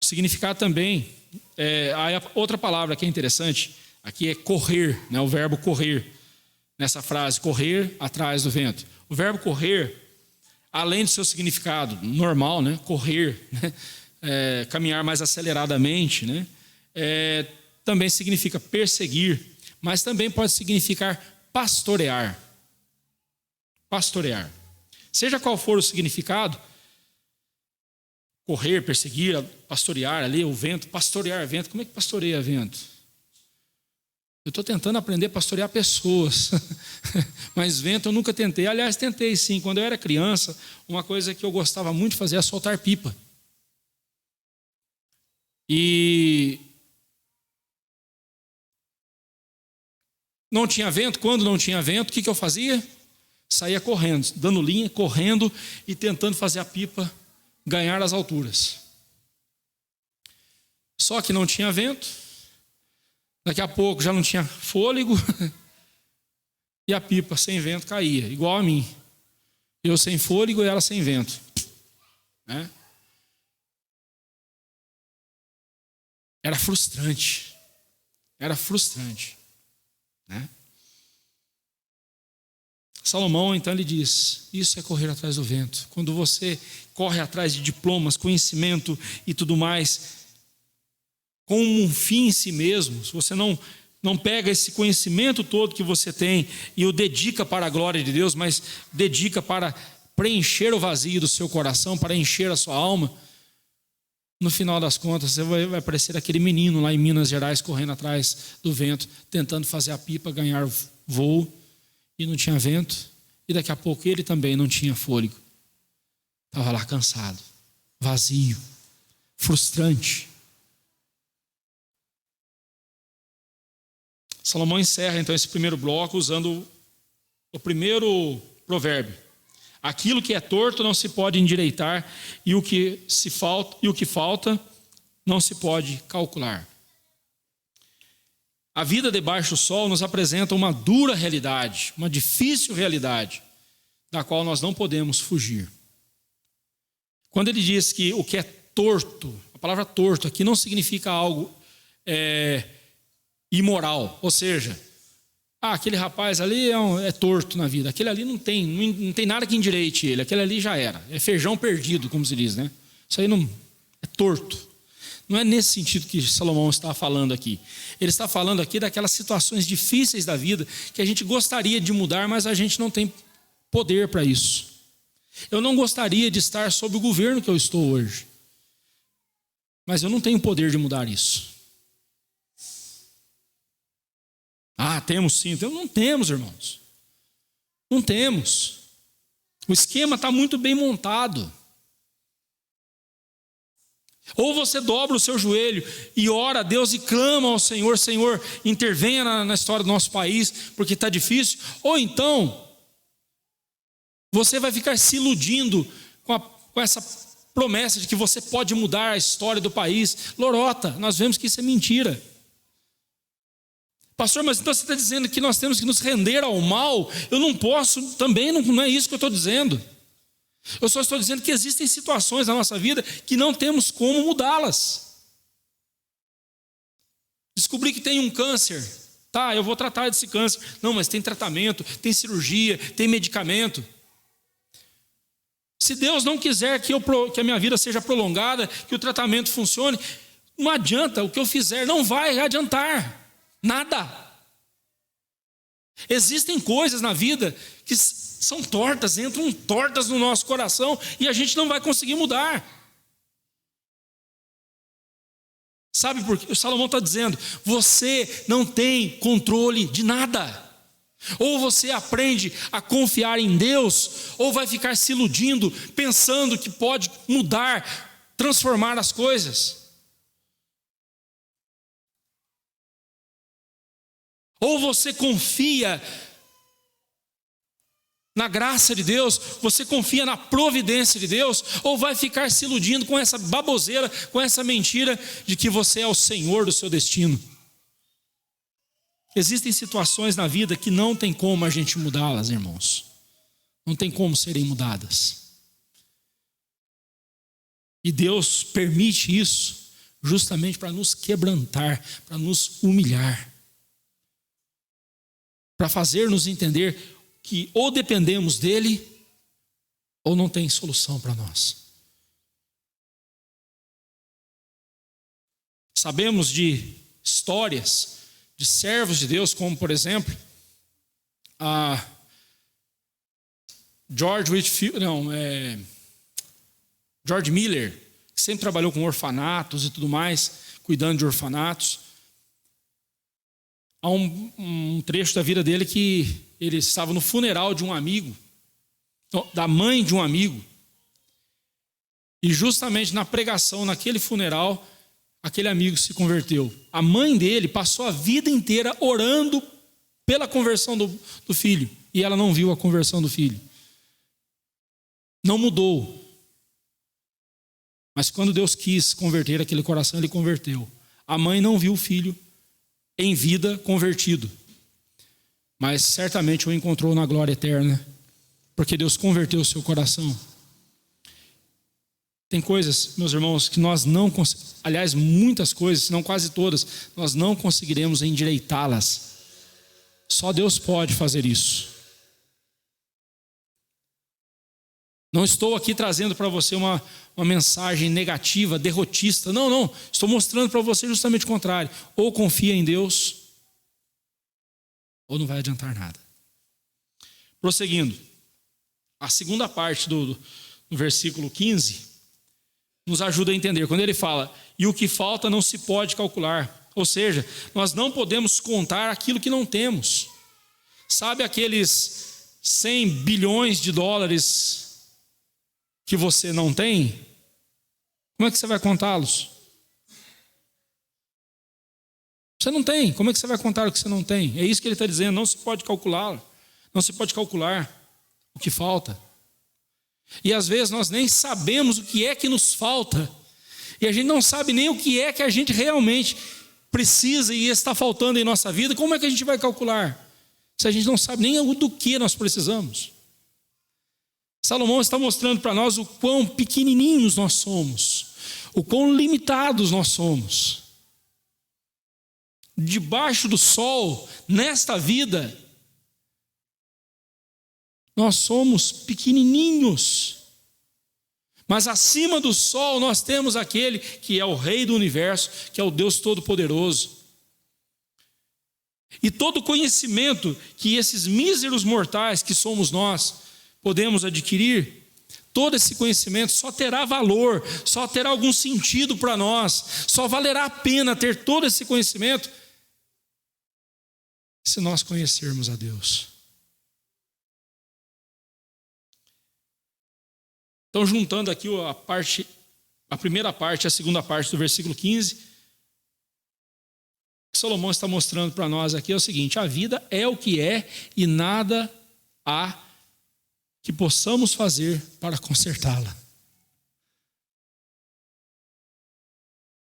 O significado também, a outra palavra que é interessante, aqui é correr, né? O verbo correr, nessa frase, correr atrás do vento. O verbo correr, além do seu significado normal, né? Correr, né? Caminhar mais aceleradamente, né? Também significa perseguir, mas também pode significar pastorear. Pastorear. Seja qual for o significado, correr, perseguir, pastorear ali, o vento, pastorear vento. Como é que pastoreia vento? Eu estou tentando aprender a pastorear pessoas, mas vento eu nunca tentei. Aliás, tentei sim. Quando eu era criança, uma coisa que eu gostava muito de fazer é soltar pipa. E não tinha vento. Quando não tinha vento, o que eu fazia? Saía correndo, dando linha, correndo e tentando fazer a pipa ganhar as alturas. Só que não tinha vento. Daqui a pouco já não tinha fôlego e a pipa sem vento caía, igual a mim. Eu sem fôlego e ela sem vento. Né? Era frustrante. Era frustrante. Né? Salomão, então, ele diz, isso é correr atrás do vento. Quando você corre atrás de diplomas, conhecimento e tudo mais, como um fim em si mesmo, se você não pega esse conhecimento todo que você tem e o dedica para a glória de Deus, mas dedica para preencher o vazio do seu coração, para encher a sua alma, no final das contas você vai parecer aquele menino lá em Minas Gerais correndo atrás do vento, tentando fazer a pipa ganhar voo e não tinha vento, e daqui a pouco ele também não tinha fôlego. Estava lá cansado, vazio, frustrante. Salomão encerra então esse primeiro bloco usando o primeiro provérbio. Aquilo que é torto não se pode endireitar, e o que falta não se pode calcular. A vida debaixo do sol nos apresenta uma dura realidade, uma difícil realidade, da qual nós não podemos fugir. Quando ele diz que o que é torto, a palavra torto aqui não significa algo imoral, ou seja, aquele rapaz ali é torto na vida, aquele ali não tem nada que endireite ele, aquele ali já era, é feijão perdido, como se diz, né? Isso aí não é torto. Não é nesse sentido que Salomão está falando aqui. Ele está falando aqui daquelas situações difíceis da vida que a gente gostaria de mudar, mas a gente não tem poder para isso. Eu não gostaria de estar sob o governo que eu estou hoje, mas eu não tenho poder de mudar isso. Temos sim. Então não temos, irmãos. Não temos. O esquema está muito bem montado. Ou você dobra o seu joelho e ora a Deus e clama ao Senhor, Senhor, intervenha na história do nosso país, porque está difícil. Ou então, você vai ficar se iludindo com essa promessa de que você pode mudar a história do país. Lorota, nós vemos que isso é mentira. Pastor, mas então você está dizendo que nós temos que nos render ao mal? Eu não posso, também não é isso que eu estou dizendo. Eu só estou dizendo que existem situações na nossa vida que não temos como mudá-las. Descobri que tem um câncer. Tá, eu vou tratar desse câncer. Não, mas tem tratamento, tem cirurgia, tem medicamento. Se Deus não quiser que a minha vida seja prolongada, que o tratamento funcione, Não adianta, o que eu fizer não vai adiantar nada. Existem coisas na vida que são tortas, entram tortas no nosso coração e a gente não vai conseguir mudar. Sabe por quê? O Salomão está dizendo, você não tem controle de nada. Ou você aprende a confiar em Deus, ou vai ficar se iludindo, pensando que pode mudar, transformar as coisas. Ou você confia na graça de Deus, você confia na providência de Deus, ou vai ficar se iludindo com essa baboseira, com essa mentira de que você é o Senhor do seu destino. Existem situações na vida que não tem como a gente mudá-las, irmãos. Não tem como serem mudadas. E Deus permite isso justamente para nos quebrantar, para nos humilhar, para fazer-nos entender que ou dependemos dele ou não tem solução para nós. Sabemos de histórias de servos de Deus, como por exemplo, George Miller, que sempre trabalhou com orfanatos e tudo mais, cuidando de orfanatos. Há um trecho da vida dele que ele estava no funeral de um amigo, da mãe de um amigo, e justamente na pregação, naquele funeral, aquele amigo se converteu. A mãe dele passou a vida inteira orando pela conversão do filho, e ela não viu a conversão do filho. Não mudou. Mas quando Deus quis converter aquele coração, ele converteu. A mãe não viu o filho em vida convertido, mas certamente o encontrou na glória eterna, porque Deus converteu o seu coração. Tem coisas, meus irmãos, que nós não conseguimos, aliás, muitas coisas, se não quase todas, nós não conseguiremos endireitá-las. Só Deus pode fazer isso. Não estou aqui trazendo para você uma mensagem negativa, derrotista. Não. Estou mostrando para você justamente o contrário. Ou confia em Deus, ou não vai adiantar nada. Prosseguindo. A segunda parte do versículo 15 nos ajuda a entender. Quando ele fala, e o que falta não se pode calcular. Ou seja, nós não podemos contar aquilo que não temos. Sabe aqueles 100 bilhões de dólares que você não tem? Como é que você vai contá-los? Você não tem. Como é que você vai contar o que você não tem? É isso que ele está dizendo. Não se pode calcular. Não se pode calcular o que falta. E às vezes nós nem sabemos o que é que nos falta. E a gente não sabe nem o que é que a gente realmente precisa e está faltando em nossa vida. Como é que a gente vai calcular? Se a gente não sabe nem do que nós precisamos. Salomão está mostrando para nós o quão pequenininhos nós somos. O quão limitados nós somos. Debaixo do sol, nesta vida, nós somos pequenininhos, mas acima do sol nós temos aquele que é o Rei do Universo, que é o Deus Todo-Poderoso. E todo conhecimento que esses míseros mortais que somos nós podemos adquirir, todo esse conhecimento só terá valor, só terá algum sentido para nós, só valerá a pena ter todo esse conhecimento se nós conhecermos a Deus. Então, juntando aqui a primeira parte e a segunda parte do versículo 15, o que Salomão está mostrando para nós aqui é o seguinte: a vida é o que é e nada há que possamos fazer para consertá-la.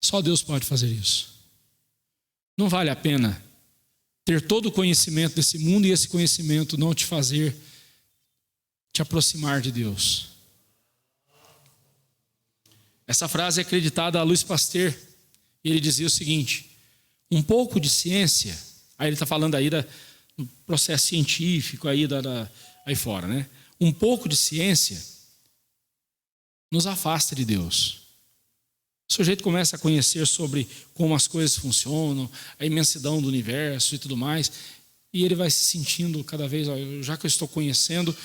Só Deus pode fazer isso. Não vale a pena ter todo o conhecimento desse mundo e esse conhecimento não te fazer te aproximar de Deus. Essa frase é acreditada a Louis Pasteur, e ele dizia o seguinte: um pouco de ciência, aí ele está falando aí do processo científico aí fora, né? Um pouco de ciência nos afasta de Deus. O sujeito começa a conhecer sobre como as coisas funcionam, a imensidão do universo e tudo mais, e ele vai se sentindo cada vez, já que eu estou conhecendo,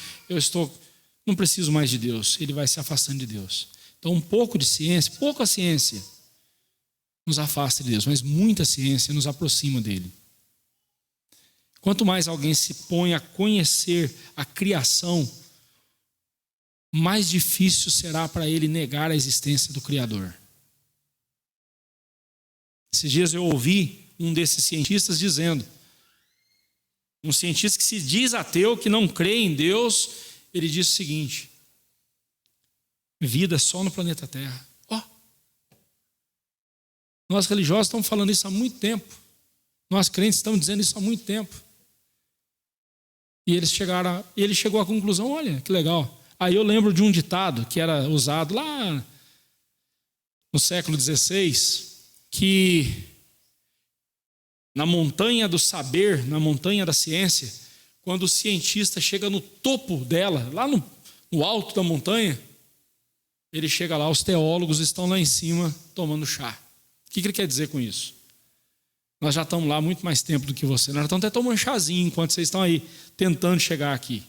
não preciso mais de Deus. Ele vai se afastando de Deus. Então, um pouco de ciência, pouca ciência, nos afasta de Deus, mas muita ciência nos aproxima dele. Quanto mais alguém se põe a conhecer a criação, mais difícil será para ele negar a existência do Criador. Esses dias eu ouvi um desses cientistas dizendo, um cientista que se diz ateu, que não crê em Deus, ele diz o seguinte: vida só no planeta Terra. Nós religiosos estamos falando isso há muito tempo. Nós crentes estamos dizendo isso há muito tempo. E ele chegou à conclusão, olha, que legal. Aí eu lembro de um ditado que era usado lá no século XVI, que na montanha do saber, na montanha da ciência, quando o cientista chega no topo dela, lá no alto da montanha, ele chega lá, os teólogos estão lá em cima tomando chá. O que ele quer dizer com isso? Nós já estamos lá há muito mais tempo do que você. Nós já estamos até tomando chazinho enquanto vocês estão aí tentando chegar aqui.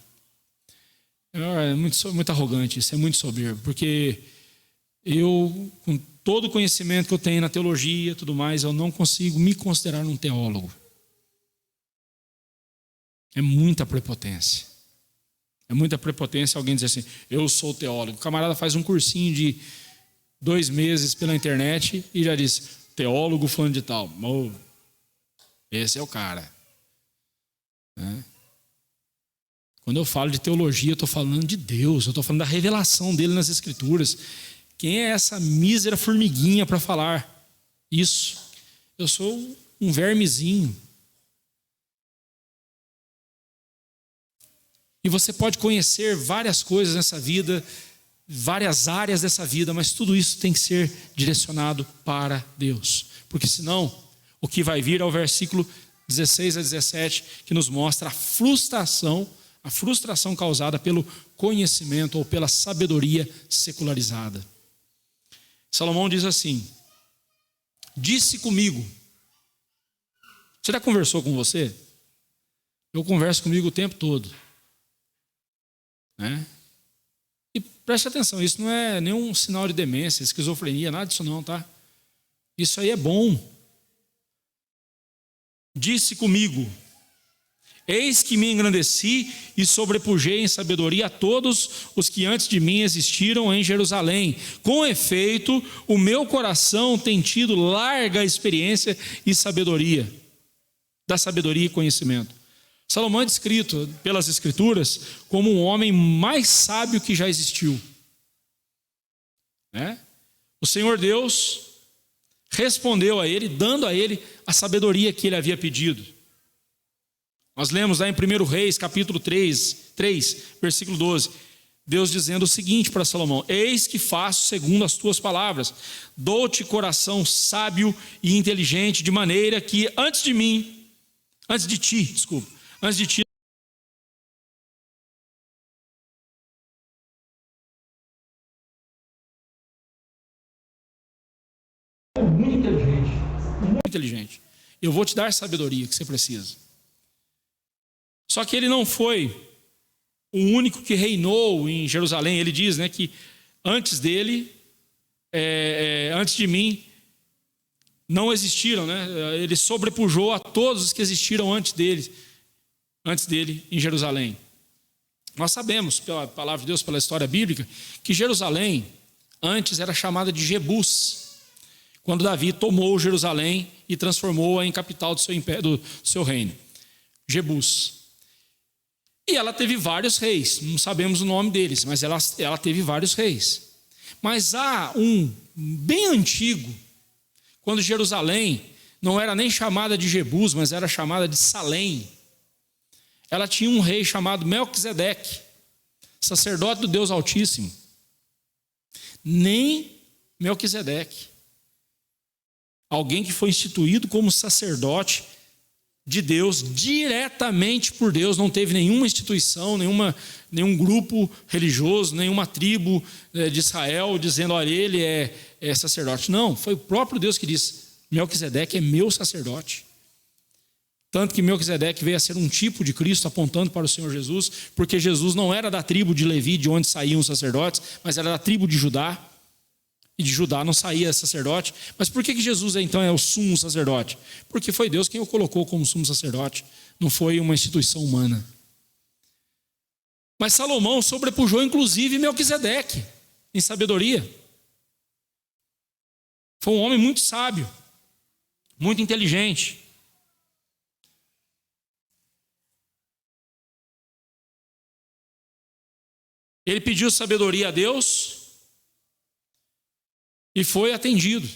É muito arrogante, isso é muito soberbo, porque eu, com todo o conhecimento que eu tenho na teologia e tudo mais, eu não consigo me considerar um teólogo. É muita prepotência. É muita prepotência alguém dizer assim, eu sou teólogo. O camarada faz um cursinho de 2 meses pela internet e já diz, teólogo fulano de tal. Esse é o cara. Quando eu falo de teologia, eu estou falando de Deus, eu estou falando da revelação dele nas Escrituras. Quem é essa mísera formiguinha para falar isso? Eu sou um vermezinho. E você pode conhecer várias coisas nessa vida, várias áreas dessa vida, mas tudo isso tem que ser direcionado para Deus. Porque senão, o que vai vir é o versículo 16 a 17, que nos mostra a frustração causada pelo conhecimento ou pela sabedoria secularizada. Salomão diz assim, disse comigo. Você já conversou com você? Eu converso comigo o tempo todo. E preste atenção, isso não é nenhum sinal de demência, esquizofrenia, nada disso não, tá? Isso aí é bom. Disse comigo, eis que me engrandeci e sobrepujei em sabedoria a todos os que antes de mim existiram em Jerusalém. Com efeito, o meu coração tem tido larga experiência e sabedoria, da sabedoria e conhecimento. Salomão é descrito pelas Escrituras como um homem mais sábio que já existiu. O Senhor Deus respondeu a ele, dando a ele a sabedoria que ele havia pedido. Nós lemos lá em 1 Reis, capítulo 3, versículo 12, Deus dizendo o seguinte para Salomão, eis que faço segundo as tuas palavras, dou-te coração sábio e inteligente, de maneira que antes de ti, muito inteligente. Eu vou te dar a sabedoria que você precisa. Só que ele não foi o único que reinou em Jerusalém. Ele diz, que antes dele, antes de mim, não existiram, Ele sobrepujou a todos os que existiram antes dele em Jerusalém. Nós sabemos, pela palavra de Deus, pela história bíblica, que Jerusalém antes era chamada de Jebus, quando Davi tomou Jerusalém e transformou-a em capital do seu reino. Jebus. E ela teve vários reis, não sabemos o nome deles, mas ela teve vários reis. Mas há um bem antigo, quando Jerusalém não era nem chamada de Jebus, mas era chamada de Salém. Ela tinha um rei chamado Melquisedeque, sacerdote do Deus Altíssimo. Nem Melquisedeque, alguém que foi instituído como sacerdote de Deus, diretamente por Deus, não teve nenhuma instituição, nenhum grupo religioso, nenhuma tribo de Israel dizendo, olha, ele é sacerdote. Não, foi o próprio Deus que disse, Melquisedeque é meu sacerdote. Tanto que Melquisedeque veio a ser um tipo de Cristo apontando para o Senhor Jesus, porque Jesus não era da tribo de Levi, de onde saíam os sacerdotes, mas era da tribo de Judá. E de Judá não saía sacerdote. Mas por que Jesus então é o sumo sacerdote? Porque foi Deus quem o colocou como sumo sacerdote. Não foi uma instituição humana. Mas Salomão sobrepujou inclusive Melquisedeque em sabedoria. Foi um homem muito sábio, muito inteligente. Ele pediu sabedoria a Deus e foi atendido.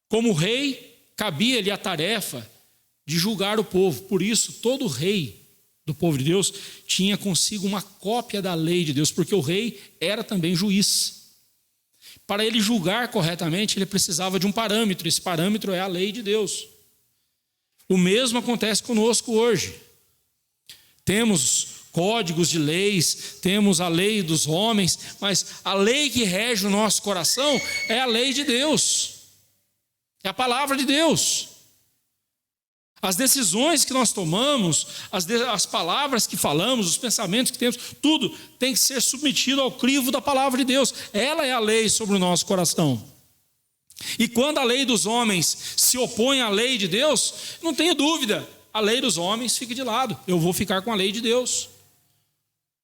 Como rei, cabia-lhe a tarefa de julgar o povo. Por isso, todo rei do povo de Deus tinha consigo uma cópia da lei de Deus, porque o rei era também juiz. Para ele julgar corretamente, ele precisava de um parâmetro. Esse parâmetro é a lei de Deus. O mesmo acontece conosco hoje. Temos códigos de leis, temos a lei dos homens, mas a lei que rege o nosso coração é a lei de Deus, é a palavra de Deus. As decisões que nós tomamos, as palavras que falamos, os pensamentos que temos, tudo tem que ser submetido ao crivo da palavra de Deus. Ela é a lei sobre o nosso coração. E quando a lei dos homens se opõe à lei de Deus, não tenha dúvida, a lei dos homens fica de lado, eu vou ficar com a lei de Deus.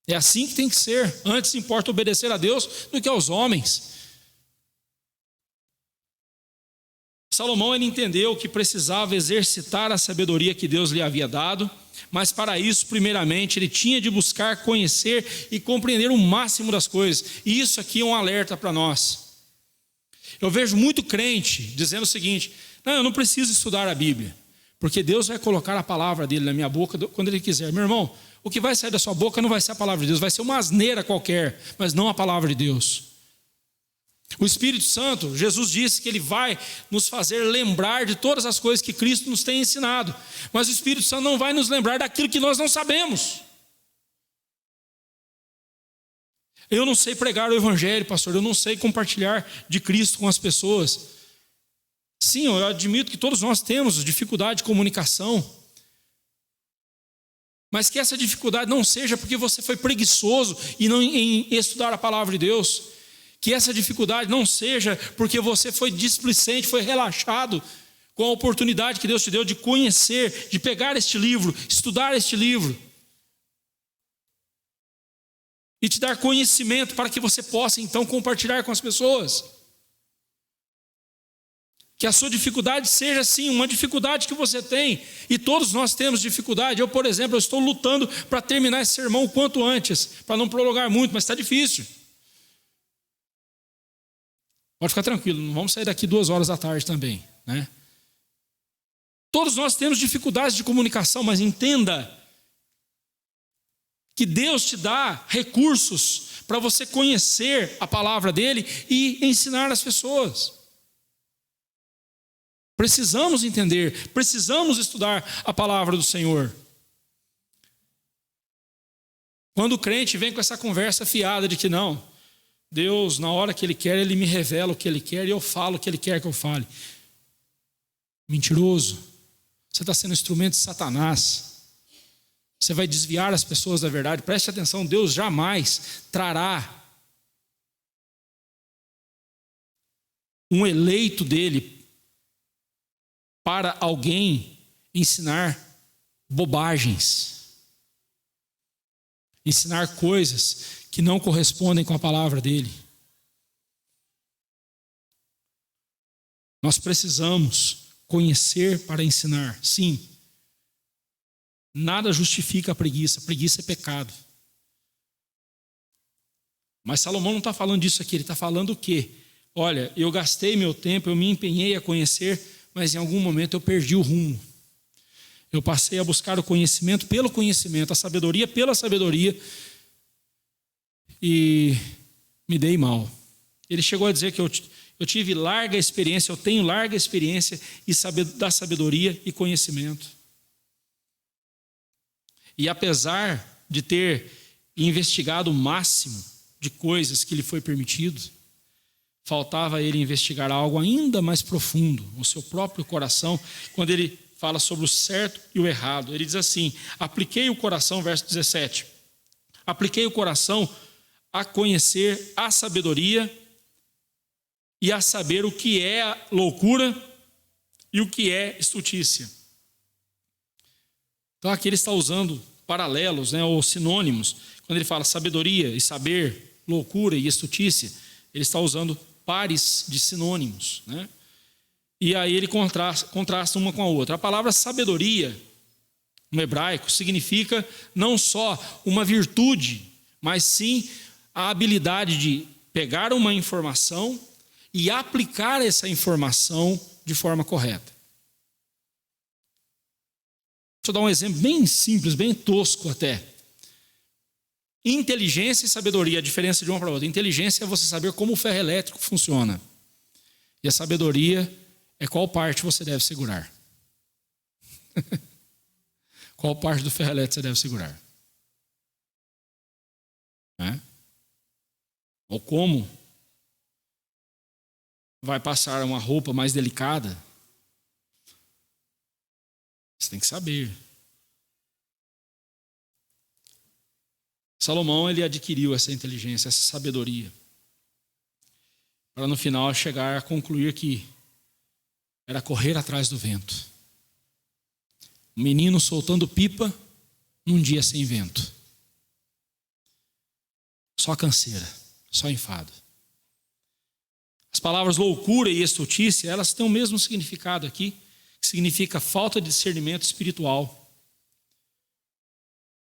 É assim que tem que ser. Antes importa obedecer a Deus do que aos homens. Salomão ele entendeu que precisava exercitar a sabedoria que Deus lhe havia dado, mas para isso, primeiramente, ele tinha de buscar conhecer e compreender o máximo das coisas. E isso aqui é um alerta para nós. Eu vejo muito crente dizendo o seguinte, não, eu não preciso estudar a Bíblia, porque Deus vai colocar a palavra dele na minha boca quando ele quiser. Meu irmão, o que vai sair da sua boca não vai ser a palavra de Deus, vai ser uma asneira qualquer, mas não a palavra de Deus. O Espírito Santo, Jesus disse que ele vai nos fazer lembrar de todas as coisas que Cristo nos tem ensinado, mas o Espírito Santo não vai nos lembrar daquilo que nós não sabemos. Eu não sei pregar o Evangelho, pastor, eu não sei compartilhar de Cristo com as pessoas. Sim, eu admito que todos nós temos dificuldade de comunicação, mas que essa dificuldade não seja porque você foi preguiçoso em estudar a palavra de Deus. Que essa dificuldade não seja porque você foi displicente, foi relaxado com a oportunidade que Deus te deu de conhecer, de pegar este livro, estudar este livro. E te dar conhecimento para que você possa então compartilhar com as pessoas. Que a sua dificuldade seja sim uma dificuldade que você tem. E todos nós temos dificuldade. Eu, por exemplo, estou lutando para terminar esse sermão o quanto antes, para não prolongar muito, mas está difícil. Pode ficar tranquilo, não vamos sair daqui 2 horas da tarde também, né? Todos nós temos dificuldades de comunicação, mas entenda que Deus te dá recursos para você conhecer a palavra dele e ensinar as pessoas. Precisamos entender, precisamos estudar a palavra do Senhor. Quando o crente vem com essa conversa fiada de que não, Deus, na hora que Ele quer, Ele me revela o que Ele quer e eu falo o que Ele quer que eu fale. Mentiroso. Você está sendo instrumento de Satanás. Você vai desviar as pessoas da verdade. Preste atenção, Deus jamais trará um eleito dele para alguém ensinar bobagens. Ensinar coisas que não correspondem com a palavra dele. Nós precisamos conhecer para ensinar. Sim, nada justifica a preguiça. Preguiça é pecado. Mas Salomão não está falando disso aqui. Ele está falando o quê? Olha, eu gastei meu tempo, eu me empenhei a conhecer, mas em algum momento eu perdi o rumo. Eu passei a buscar o conhecimento pelo conhecimento, a sabedoria pela sabedoria, e me dei mal. Ele chegou a dizer que eu tive larga experiência, eu tenho larga experiência da sabedoria e conhecimento. E apesar de ter investigado o máximo de coisas que lhe foi permitido, faltava a ele investigar algo ainda mais profundo, o seu próprio coração, quando ele fala sobre o certo e o errado. Ele diz assim: apliquei o coração, verso 17, apliquei o coração a conhecer a sabedoria e a saber o que é loucura e o que é estultícia. Então aqui ele está usando paralelos, ou sinônimos. Quando ele fala sabedoria e saber, loucura e estultícia, ele está usando pares de sinônimos, E aí ele contrasta uma com a outra. A palavra sabedoria, no hebraico, significa não só uma virtude, mas sim a habilidade de pegar uma informação e aplicar essa informação de forma correta. Deixa eu dar um exemplo bem simples, bem tosco até. Inteligência e sabedoria, a diferença de uma para a outra. Inteligência é você saber como o ferro elétrico funciona. E a sabedoria é qual parte você deve segurar. Qual parte do ferro elétrico você deve segurar. Ou como vai passar uma roupa mais delicada. Você tem que saber. Salomão, ele adquiriu essa inteligência, essa sabedoria, para no final chegar a concluir que era correr atrás do vento. Um menino soltando pipa num dia sem vento. Só canseira, só enfado. As palavras loucura e estultícia, elas têm o mesmo significado aqui, que significa falta de discernimento espiritual,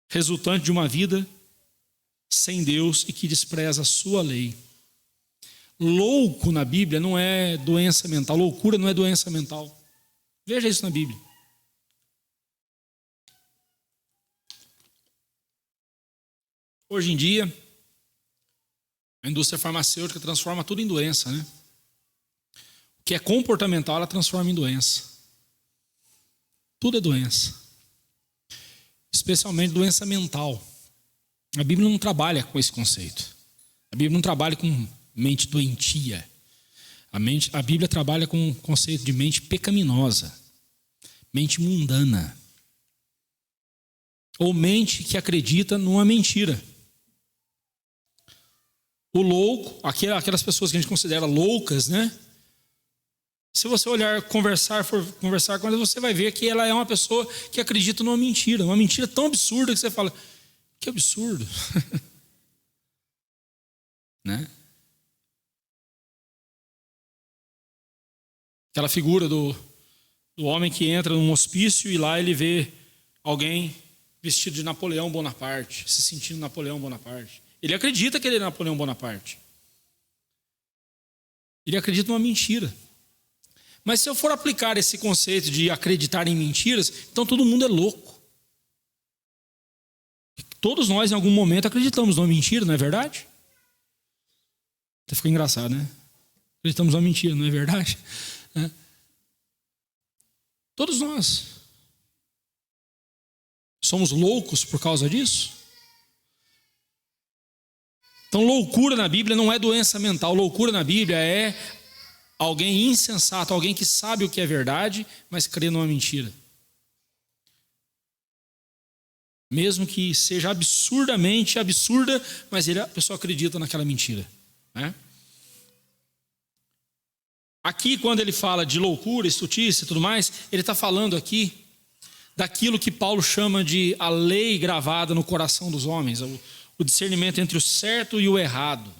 resultante de uma vida sem Deus e que despreza a sua lei. Louco na Bíblia não é doença mental, loucura não é doença mental. Veja isso na Bíblia. Hoje em dia, a indústria farmacêutica transforma tudo em doença, O que é comportamental, ela transforma em doença. Tudo é doença. Especialmente doença mental. A Bíblia não trabalha com esse conceito. A Bíblia não trabalha com mente doentia. A Bíblia trabalha com o conceito de mente pecaminosa, mente mundana, ou mente que acredita numa mentira. O louco, aquelas pessoas que a gente considera loucas, Se você for conversar com ela, você vai ver que ela é uma pessoa que acredita numa mentira tão absurda que você fala: que absurdo. Aquela figura do homem que entra num hospício e lá ele vê alguém vestido de Napoleão Bonaparte, se sentindo Napoleão Bonaparte. Ele acredita que ele é Napoleão Bonaparte. Ele acredita numa mentira. Mas se eu for aplicar esse conceito de acreditar em mentiras, então todo mundo é louco. Todos nós, em algum momento, acreditamos numa mentira, não é verdade? Até ficou engraçado, Acreditamos numa mentira, não é verdade? Todos nós. Somos loucos por causa disso? Então, loucura na Bíblia não é doença mental. Loucura na Bíblia é alguém insensato, alguém que sabe o que é verdade, mas crê numa mentira. Mesmo que seja absurdamente absurda, mas a pessoa acredita naquela mentira. Aqui, quando ele fala de loucura, estultícia e tudo mais, ele está falando aqui daquilo que Paulo chama de a lei gravada no coração dos homens, o discernimento entre o certo e o errado.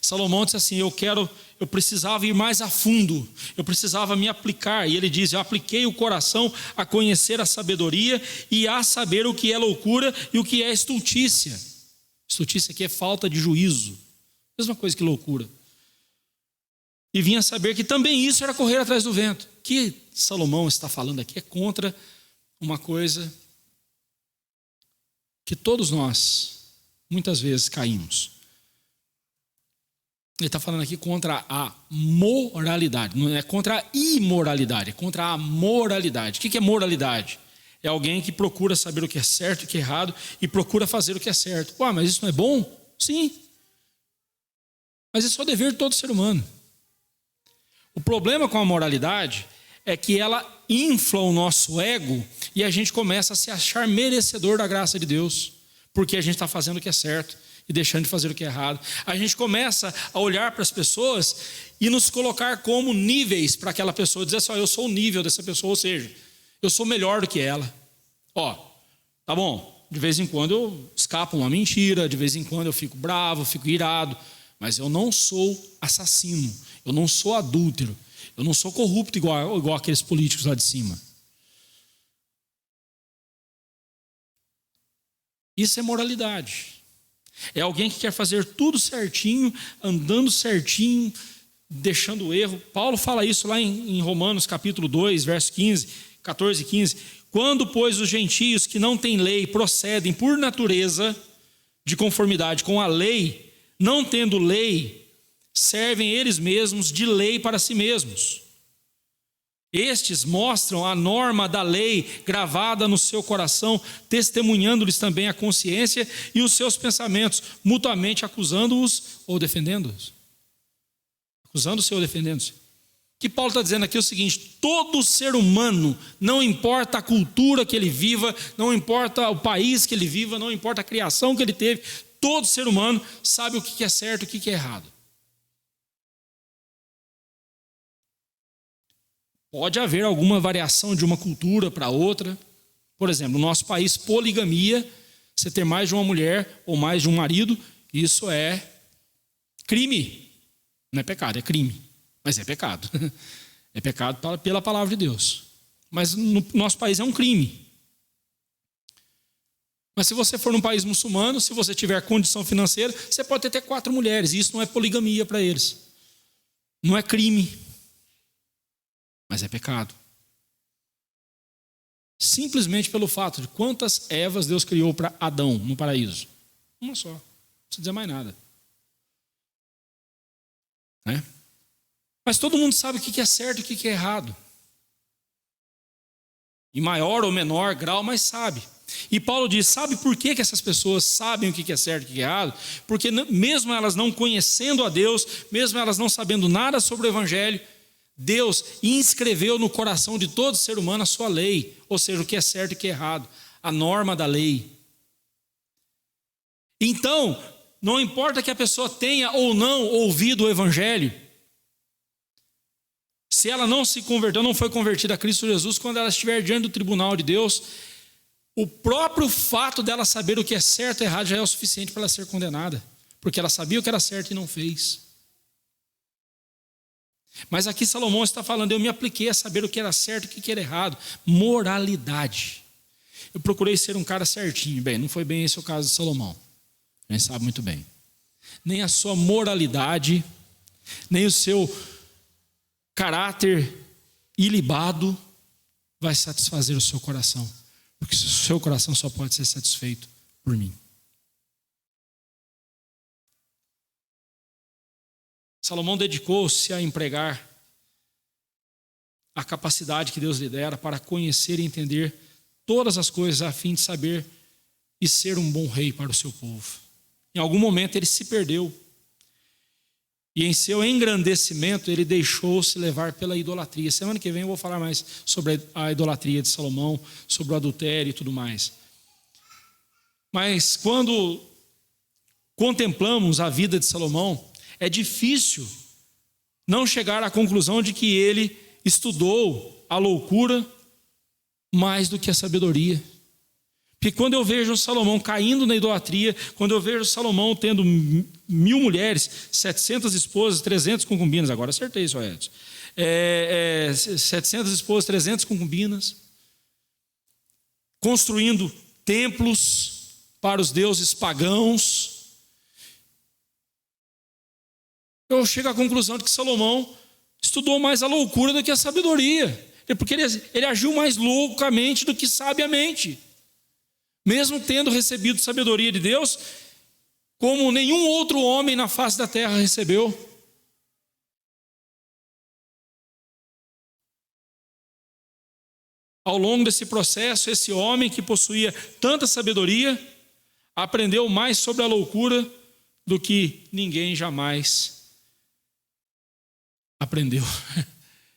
Salomão disse assim: eu precisava ir mais a fundo, eu precisava me aplicar. E ele diz: eu apliquei o coração a conhecer a sabedoria e a saber o que é loucura e o que é estultícia. Estultícia aqui é falta de juízo, mesma coisa que loucura. E vinha saber que também isso era correr atrás do vento. O que Salomão está falando aqui é contra uma coisa que todos nós muitas vezes caímos. Ele está falando aqui contra a moralidade, não é contra a imoralidade, é contra a moralidade. O que é moralidade? É alguém que procura saber o que é certo e o que é errado e procura fazer o que é certo. Mas isso não é bom? Sim. Mas isso é o dever de todo ser humano. O problema com a moralidade é que ela infla o nosso ego e a gente começa a se achar merecedor da graça de Deus, porque a gente está fazendo o que é certo e deixando de fazer o que é errado. A gente começa a olhar para as pessoas e nos colocar como níveis para aquela pessoa, dizer assim, eu sou o nível dessa pessoa, ou seja, eu sou melhor do que ela. Tá bom, de vez em quando eu escapo uma mentira, de vez em quando eu fico bravo, fico irado, mas eu não sou assassino, eu não sou adúltero, eu não sou corrupto igual aqueles políticos lá de cima. Isso é moralidade. É alguém que quer fazer tudo certinho, andando certinho, deixando o erro. Paulo fala isso lá em Romanos capítulo 2, verso 14 e 15. Quando, pois, os gentios que não têm lei procedem por natureza de conformidade com a lei, não tendo lei, servem eles mesmos de lei para si mesmos. Estes mostram a norma da lei gravada no seu coração, testemunhando-lhes também a consciência e os seus pensamentos, mutuamente acusando-os ou defendendo-os. Acusando-se ou defendendo-se. O que Paulo está dizendo aqui é o seguinte: todo ser humano, não importa a cultura que ele viva, não importa o país que ele viva, não importa a criação que ele teve, todo ser humano sabe o que é certo e o que é errado. Pode haver alguma variação de uma cultura para outra. Por exemplo, no nosso país, poligamia, você ter mais de uma mulher ou mais de um marido, isso é crime. Não é pecado, é crime. Mas é pecado. É pecado pela palavra de Deus. Mas no nosso país é um crime. Mas se você for num país muçulmano, se você tiver condição financeira, você pode ter até 4 mulheres. E isso não é poligamia para eles. Não é crime. Mas é pecado. Simplesmente pelo fato de quantas Evas Deus criou para Adão no paraíso? Uma só. Não precisa dizer mais nada. Né? Mas todo mundo sabe o que é certo e o que é errado. Em maior ou menor grau, mas sabe. E Paulo diz, sabe por que essas pessoas sabem o que é certo e o que é errado? Porque mesmo elas não conhecendo a Deus, mesmo elas não sabendo nada sobre o Evangelho, Deus inscreveu no coração de todo ser humano a sua lei, ou seja, o que é certo e o que é errado, a norma da lei. Então, não importa que a pessoa tenha ou não ouvido o Evangelho, se ela não se converteu, não foi convertida a Cristo Jesus, quando ela estiver diante do tribunal de Deus, o próprio fato dela saber o que é certo e errado já é o suficiente para ela ser condenada, porque ela sabia o que era certo e não fez. Mas aqui Salomão está falando, eu me apliquei a saber o que era certo e o que era errado. Moralidade. Eu procurei ser um cara certinho. Bem, não foi bem esse o caso de Salomão. A gente sabe muito bem. Nem a sua moralidade, nem o seu caráter ilibado vai satisfazer o seu coração. Porque o seu coração só pode ser satisfeito por mim. Salomão dedicou-se a empregar a capacidade que Deus lhe dera para conhecer e entender todas as coisas a fim de saber e ser um bom rei para o seu povo. Em algum momento ele se perdeu e em seu engrandecimento ele deixou-se levar pela idolatria. Semana que vem eu vou falar mais sobre a idolatria de Salomão, sobre o adultério e tudo mais. Mas quando contemplamos a vida de Salomão, é difícil não chegar à conclusão de que ele estudou a loucura mais do que a sabedoria. Porque quando eu vejo Salomão caindo na idolatria, quando eu vejo Salomão tendo 1000 mulheres, 700 esposas, 300 concubinas, agora acertei isso, Edson. 700 esposas, 300 concubinas, construindo templos para os deuses pagãos, eu chego à conclusão de que Salomão estudou mais a loucura do que a sabedoria. Porque ele agiu mais loucamente do que sabiamente. Mesmo tendo recebido sabedoria de Deus, como nenhum outro homem na face da terra recebeu. Ao longo desse processo, esse homem que possuía tanta sabedoria, aprendeu mais sobre a loucura do que ninguém jamais aprendeu.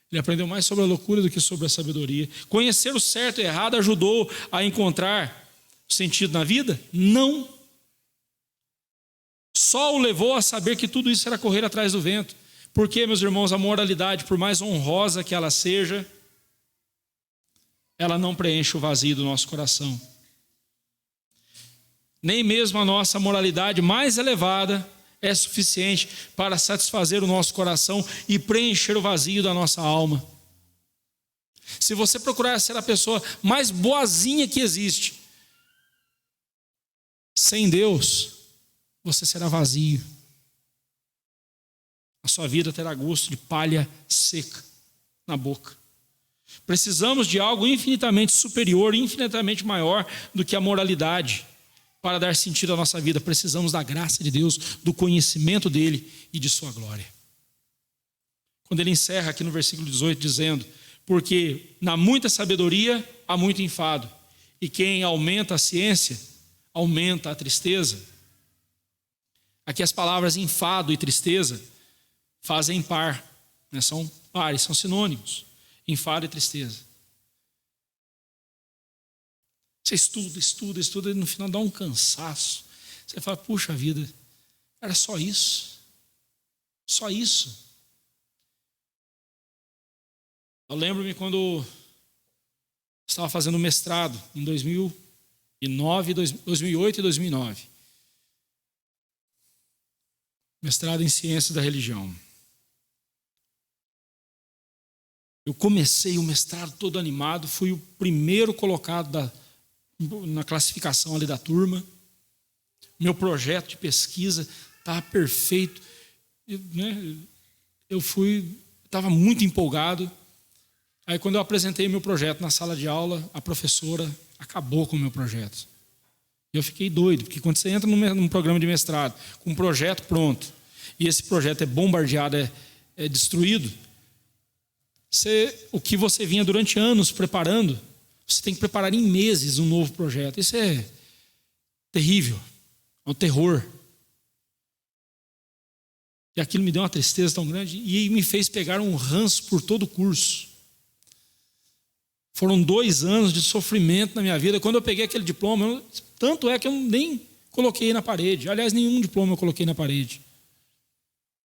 Ele aprendeu mais sobre a loucura do que sobre a sabedoria. Conhecer o certo e o errado ajudou a encontrar sentido na vida? Não. Só o levou a saber que tudo isso era correr atrás do vento. Porque, meus irmãos, a moralidade, por mais honrosa que ela seja, ela não preenche o vazio do nosso coração. Nem mesmo a nossa moralidade mais elevada é suficiente para satisfazer o nosso coração e preencher o vazio da nossa alma. Se você procurar ser a pessoa mais boazinha que existe, sem Deus, você será vazio. A sua vida terá gosto de palha seca na boca. Precisamos de algo infinitamente superior, infinitamente maior do que a moralidade para dar sentido à nossa vida. Precisamos da graça de Deus, do conhecimento dele e de sua glória. Quando ele encerra aqui no versículo 18 dizendo: porque na muita sabedoria há muito enfado, e quem aumenta a ciência, aumenta a tristeza. Aqui as palavras enfado e tristeza fazem par, né? São pares, são sinônimos. Enfado e tristeza. Você estuda, e no final dá um cansaço. Você fala, puxa vida, era só isso. Só isso. Eu lembro-me quando estava fazendo mestrado, em 2008 e 2009. Mestrado em Ciências da Religião. Eu comecei o mestrado todo animado, fui o primeiro colocado na classificação ali da turma. Meu projeto de pesquisa estava perfeito. Eu estava muito empolgado. Aí quando eu apresentei meu projeto na sala de aula, a professora acabou com o meu projeto. E eu fiquei doido, porque quando você entra num programa de mestrado, com um projeto pronto, e esse projeto é bombardeado, é destruído, o que você vinha durante anos preparando, você tem que preparar em meses um novo projeto. Isso é terrível, é um terror. E aquilo me deu uma tristeza tão grande e me fez pegar um ranço por todo o curso. Foram 2 anos de sofrimento na minha vida. Quando eu peguei aquele diploma, tanto é que eu nem coloquei na parede. Aliás, nenhum diploma eu coloquei na parede.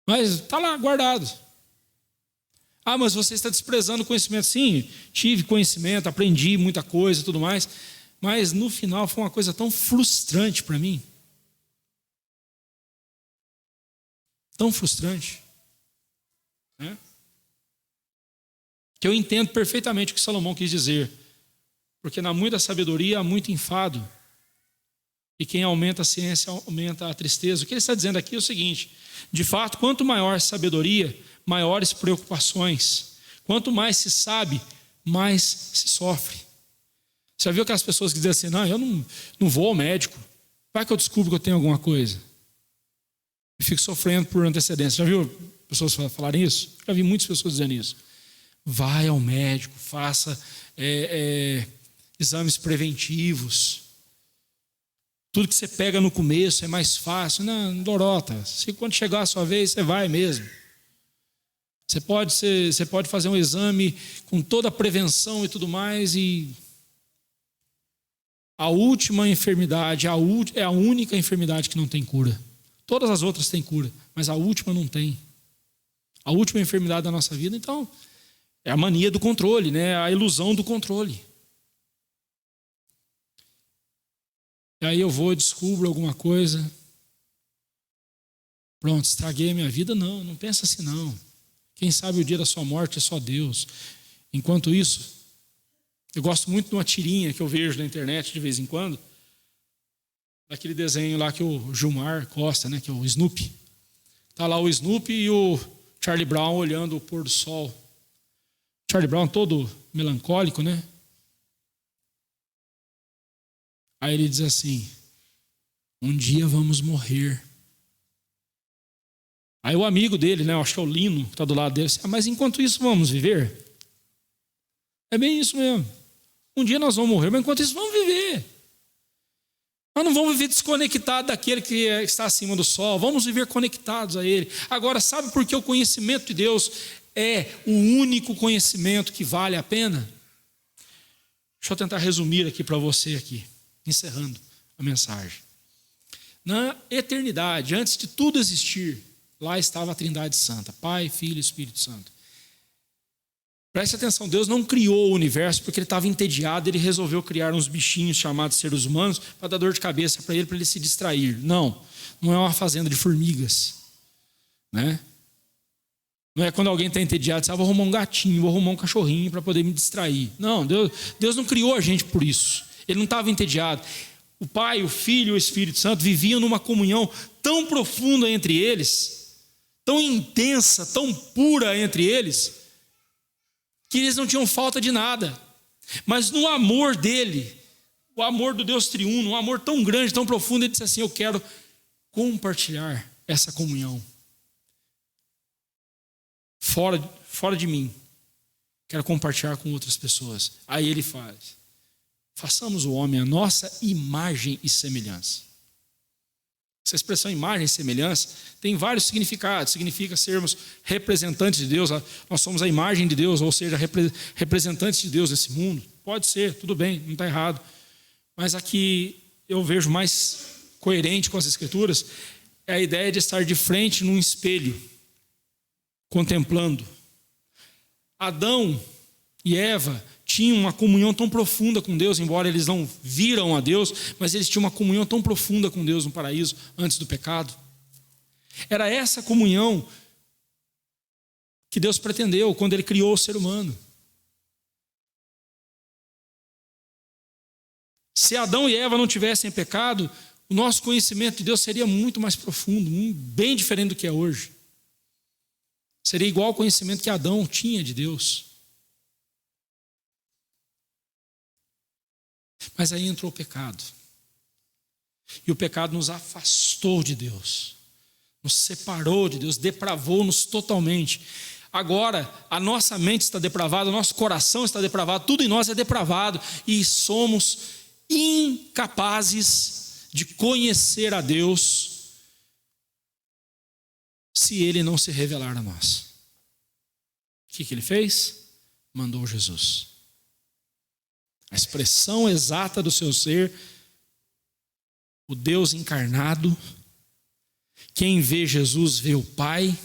Mas está lá, guardado. Ah, mas você está desprezando o conhecimento. Sim, tive conhecimento, aprendi muita coisa e tudo mais. Mas no final foi uma coisa tão frustrante para mim. Tão frustrante. Né? Que eu entendo perfeitamente o que Salomão quis dizer. Porque na muita sabedoria há muito enfado. E quem aumenta a ciência aumenta a tristeza. O que ele está dizendo aqui é o seguinte: de fato, quanto maior a sabedoria, maiores preocupações. Quanto mais se sabe, mais se sofre. Você já viu aquelas pessoas que dizem assim: não, eu não vou ao médico, vai que eu descubro que eu tenho alguma coisa e fico sofrendo por antecedência. Já viu pessoas falarem isso? Já vi muitas pessoas dizendo isso. Vai ao médico, faça exames preventivos. Tudo que você pega no começo é mais fácil. Não, lorota, se quando chegar a sua vez, você vai mesmo. Você pode fazer um exame com toda a prevenção e tudo mais, e a última enfermidade é a única enfermidade que não tem cura. Todas as outras têm cura, mas a última não tem. A última enfermidade da nossa vida, então, é a mania do controle, né? A ilusão do controle. E aí eu vou e descubro alguma coisa. Pronto, estraguei a minha vida. Não pensa assim não. Quem sabe o dia da sua morte é só Deus. Enquanto isso, eu gosto muito de uma tirinha que eu vejo na internet de vez em quando, daquele desenho lá que o Gilmar Costa, né, que é o Snoopy. Está lá o Snoopy e o Charlie Brown olhando o pôr do sol. Charlie Brown todo melancólico, né? Aí ele diz assim: um dia vamos morrer. Aí o amigo dele, né, eu acho que é o Lino, que está do lado dele, assim, mas enquanto isso vamos viver? É bem isso mesmo. Um dia nós vamos morrer, mas enquanto isso vamos viver. Nós não vamos viver desconectados daquele que está acima do sol. Vamos viver conectados a Ele. Agora, sabe por que o conhecimento de Deus é o único conhecimento que vale a pena? Deixa eu tentar resumir aqui para você aqui, encerrando a mensagem. Na eternidade, antes de tudo existir, lá estava a Trindade Santa, Pai, Filho e Espírito Santo. Preste atenção, Deus não criou o universo porque ele estava entediado, ele resolveu criar uns bichinhos chamados seres humanos para dar dor de cabeça para ele se distrair. Não é uma fazenda de formigas, né? Não é quando alguém está entediado, você vou arrumar um gatinho, vou arrumar um cachorrinho para poder me distrair. Não, Deus não criou a gente por isso. Ele não estava entediado. O Pai, o Filho e o Espírito Santo viviam numa comunhão tão profunda entre eles, tão intensa, tão pura entre eles, que eles não tinham falta de nada. Mas no amor dele, o amor do Deus triuno, um amor tão grande, tão profundo, ele disse assim: eu quero compartilhar essa comunhão. Fora de mim. Quero compartilhar com outras pessoas. Aí ele faz: façamos o homem a nossa imagem e semelhança. Essa expressão imagem e semelhança tem vários significados. Significa sermos representantes de Deus. Nós somos a imagem de Deus, ou seja, representantes de Deus nesse mundo. Pode ser, tudo bem, não está errado. Mas aqui eu vejo mais coerente com as Escrituras é a ideia de estar de frente num espelho, contemplando. Adão e Eva tinham uma comunhão tão profunda com Deus, embora eles não viram a Deus, mas eles tinham uma comunhão tão profunda com Deus no paraíso antes do pecado. Era essa comunhão que Deus pretendeu quando Ele criou o ser humano. Se Adão e Eva não tivessem pecado, o nosso conhecimento de Deus seria muito mais profundo, bem diferente do que é hoje. Seria igual ao conhecimento que Adão tinha de Deus. Mas aí entrou o pecado. E o pecado nos afastou de Deus, nos separou de Deus, depravou-nos totalmente. Agora, a nossa mente está depravada, o nosso coração está depravado, tudo em nós é depravado e somos incapazes de conhecer a Deus se Ele não se revelar a nós. O que Ele fez? Mandou Jesus. A expressão exata do seu ser, o Deus encarnado. Quem vê Jesus vê o Pai,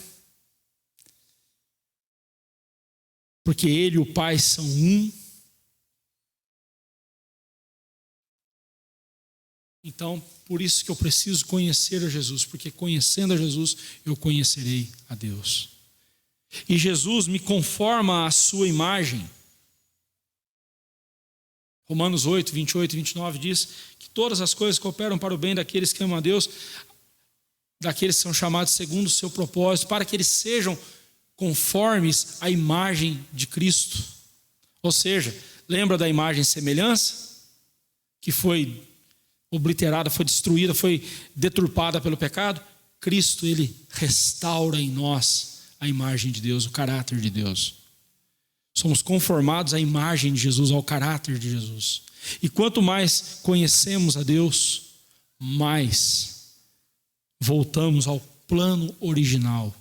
porque Ele e o Pai são um. Então, por isso que eu preciso conhecer a Jesus, porque conhecendo a Jesus, eu conhecerei a Deus. E Jesus me conforma à sua imagem. Romanos 8, 28 e 29 diz que todas as coisas cooperam para o bem daqueles que amam a Deus, daqueles que são chamados segundo o seu propósito, para que eles sejam conformes à imagem de Cristo. Ou seja, lembra da imagem e semelhança? Que foi obliterada, foi destruída, foi deturpada pelo pecado. Cristo, Ele restaura em nós a imagem de Deus, o caráter de Deus. Somos conformados à imagem de Jesus, ao caráter de Jesus. E quanto mais conhecemos a Deus, mais voltamos ao plano original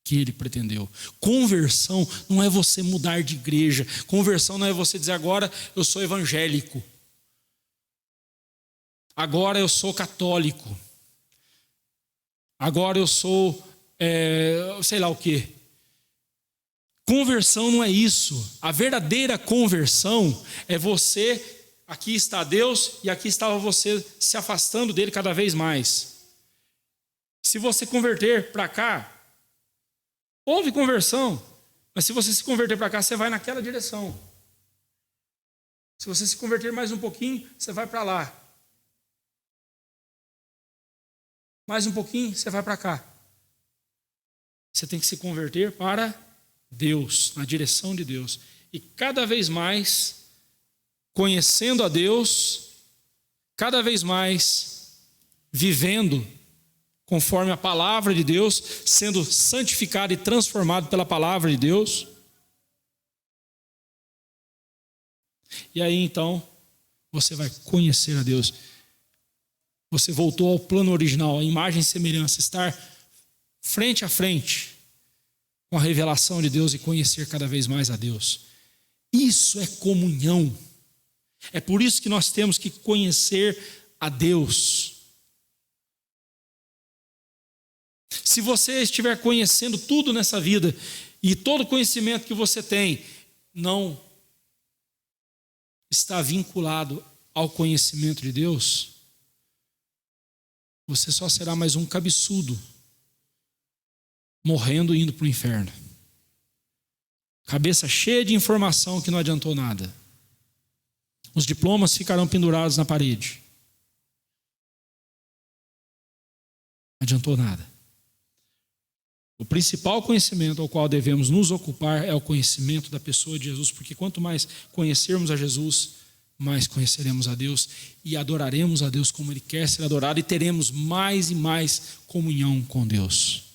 que Ele pretendeu. Conversão não é você mudar de igreja. Conversão não é você dizer: agora eu sou evangélico, agora eu sou católico, agora eu sou sei lá o quê. Conversão não é isso. A verdadeira conversão é você, aqui está Deus e aqui estava você se afastando dele cada vez mais. Se você converter para cá, houve conversão, mas se você se converter para cá, você vai naquela direção. Se você se converter mais um pouquinho, você vai para lá. Mais um pouquinho, você vai para cá. Você tem que se converter para Deus, na direção de Deus. E cada vez mais, conhecendo a Deus, cada vez mais vivendo conforme a palavra de Deus, sendo santificado e transformado pela palavra de Deus, E aí então, você vai conhecer a Deus. Você voltou ao plano original, a imagem e semelhança, estar frente a frente com a revelação de Deus e conhecer cada vez mais a Deus. Isso é comunhão. É por isso que nós temos que conhecer a Deus. Se você estiver conhecendo tudo nessa vida e todo conhecimento que você tem não está vinculado ao conhecimento de Deus, você só será mais um cabeçudo, morrendo e indo para o inferno. Cabeça cheia de informação que não adiantou nada. Os diplomas ficarão pendurados na parede. Não adiantou nada. O principal conhecimento ao qual devemos nos ocupar é o conhecimento da pessoa de Jesus, porque quanto mais conhecermos a Jesus, mais conheceremos a Deus e adoraremos a Deus como Ele quer ser adorado e teremos mais e mais comunhão com Deus.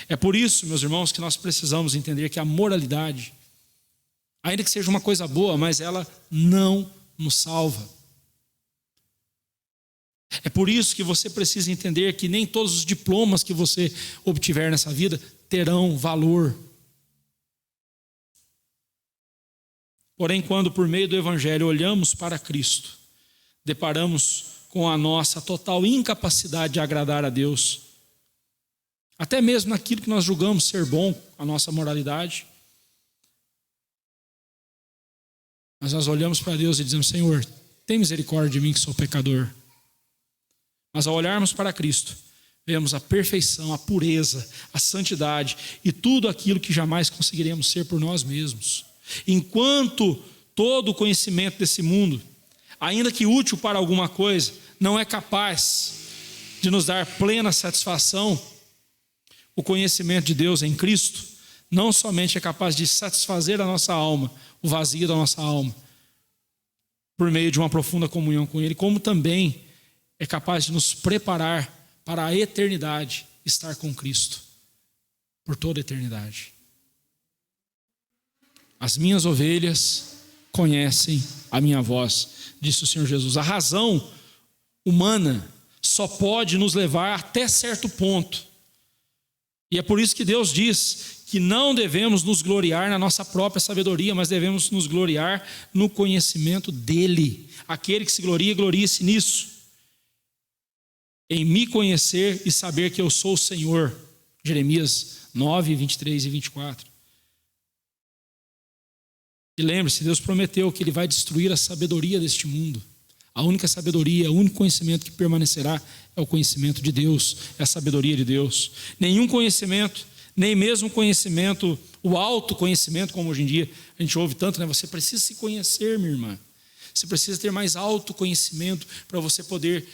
É por isso, meus irmãos, que nós precisamos entender que a moralidade, ainda que seja uma coisa boa, mas ela não nos salva. É por isso que você precisa entender que nem todos os diplomas que você obtiver nessa vida terão valor. Porém, quando por meio do Evangelho olhamos para Cristo, deparamos com a nossa total incapacidade de agradar a Deus, até mesmo naquilo que nós julgamos ser bom, a nossa moralidade. Mas nós olhamos para Deus e dizemos: Senhor, tem misericórdia de mim que sou pecador. Mas ao olharmos para Cristo, vemos a perfeição, a pureza, a santidade e tudo aquilo que jamais conseguiremos ser por nós mesmos. Enquanto todo o conhecimento desse mundo, ainda que útil para alguma coisa, não é capaz de nos dar plena satisfação, o conhecimento de Deus em Cristo não somente é capaz de satisfazer a nossa alma, o vazio da nossa alma, por meio de uma profunda comunhão com Ele, como também é capaz de nos preparar para a eternidade, estar com Cristo, por toda a eternidade. As minhas ovelhas conhecem a minha voz, disse o Senhor Jesus. A razão humana só pode nos levar até certo ponto. E é por isso que Deus diz que não devemos nos gloriar na nossa própria sabedoria, mas devemos nos gloriar no conhecimento dEle. Aquele que se gloria, glorie-se nisso. Em me conhecer e saber que eu sou o Senhor. Jeremias 9, 23 e 24. E lembre-se, Deus prometeu que Ele vai destruir a sabedoria deste mundo. A única sabedoria, o único conhecimento que permanecerá é o conhecimento de Deus, é a sabedoria de Deus. Nenhum conhecimento, nem mesmo conhecimento, o autoconhecimento, como hoje em dia a gente ouve tanto, né? Você precisa se conhecer, minha irmã. Você precisa ter mais autoconhecimento para você poder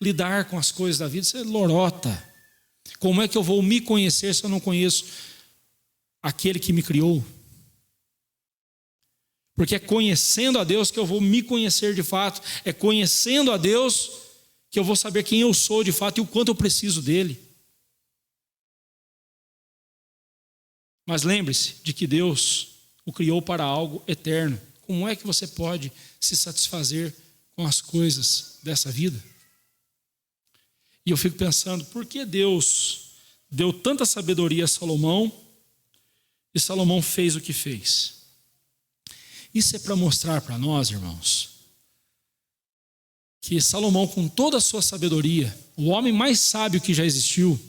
lidar com as coisas da vida. Você é lorota. Como é que eu vou me conhecer se eu não conheço aquele que me criou? Porque é conhecendo a Deus que eu vou me conhecer de fato. É conhecendo a Deus que eu vou saber quem eu sou de fato e o quanto eu preciso dele. Mas lembre-se de que Deus o criou para algo eterno. Como é que você pode se satisfazer com as coisas dessa vida? E eu fico pensando, por que Deus deu tanta sabedoria a Salomão e Salomão fez o que fez? Isso é para mostrar para nós, irmãos, que Salomão, com toda a sua sabedoria, o homem mais sábio que já existiu,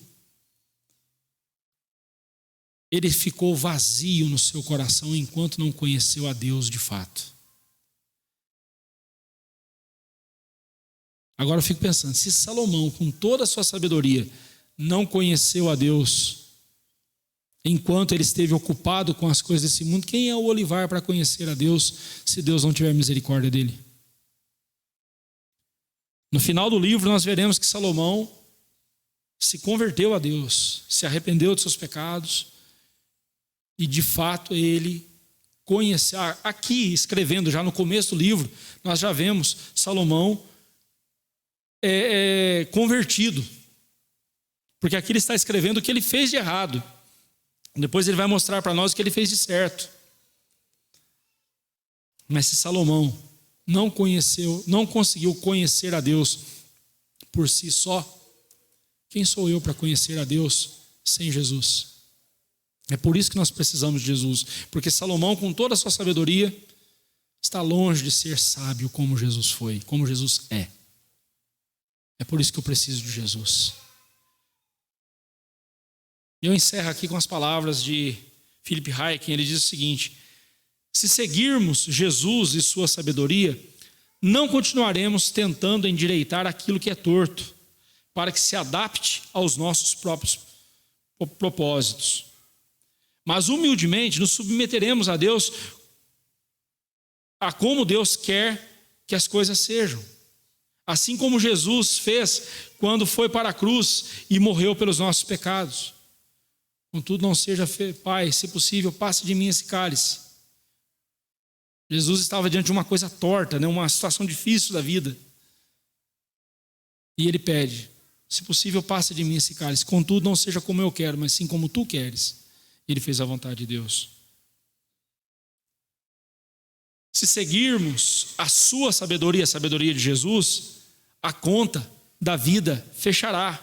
ele ficou vazio no seu coração enquanto não conheceu a Deus de fato. Agora eu fico pensando, se Salomão, com toda a sua sabedoria, não conheceu a Deus, enquanto ele esteve ocupado com as coisas desse mundo, quem é o olivar para conhecer a Deus, se Deus não tiver misericórdia dele? No final do livro nós veremos que Salomão se converteu a Deus, se arrependeu de seus pecados, e de fato ele conheceu. Aqui, escrevendo já no começo do livro, nós já vemos Salomão convertido, porque aqui ele está escrevendo o que ele fez de errado. Depois ele vai mostrar para nós o que ele fez de certo. Mas se Salomão não conseguiu conhecer a Deus por si só, quem sou eu para conhecer a Deus sem Jesus? É por isso que nós precisamos de Jesus, porque Salomão, com toda a sua sabedoria, está longe de ser sábio como Jesus foi, como Jesus é. É por isso que eu preciso de Jesus. E eu encerro aqui com as palavras de Philip Hayek. Ele diz o seguinte: se seguirmos Jesus e sua sabedoria, não continuaremos tentando endireitar aquilo que é torto, para que se adapte aos nossos próprios propósitos. Mas humildemente nos submeteremos a Deus, a como Deus quer que as coisas sejam. Assim como Jesus fez quando foi para a cruz e morreu pelos nossos pecados. Contudo, não seja, Pai, se possível, passe de mim esse cálice. Jesus estava diante de uma coisa torta, uma situação difícil da vida. E ele pede: se possível, passe de mim esse cálice. Contudo, não seja como eu quero, mas sim como tu queres. E ele fez a vontade de Deus. Se seguirmos a sua sabedoria, a sabedoria de Jesus, a conta da vida fechará.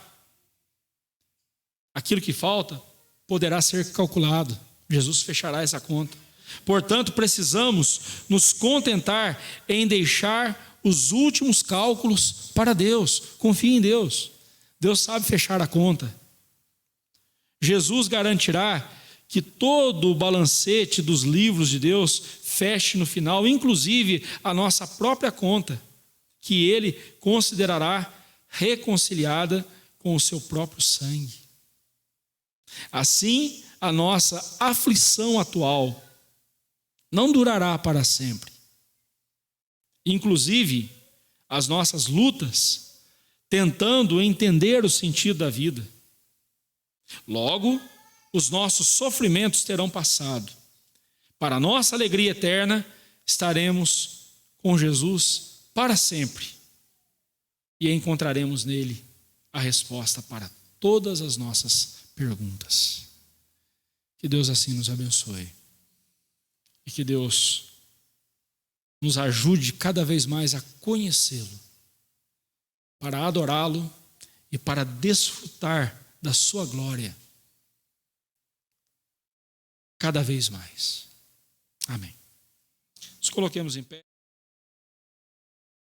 Aquilo que falta poderá ser calculado. Jesus fechará essa conta. Portanto, precisamos nos contentar em deixar os últimos cálculos para Deus. Confie em Deus. Deus sabe fechar a conta. Jesus garantirá que todo o balancete dos livros de Deus feche no final, inclusive a nossa própria conta, que Ele considerará reconciliada com o seu próprio sangue. Assim, a nossa aflição atual não durará para sempre. Inclusive, as nossas lutas, tentando entender o sentido da vida. Logo, os nossos sofrimentos terão passado. Para a nossa alegria eterna, estaremos com Jesus para sempre. E encontraremos nele a resposta para todas as nossas perguntas. Que Deus assim nos abençoe. E que Deus nos ajude cada vez mais a conhecê-lo, para adorá-lo e para desfrutar da sua glória cada vez mais. Amém. Nos coloquemos em pé.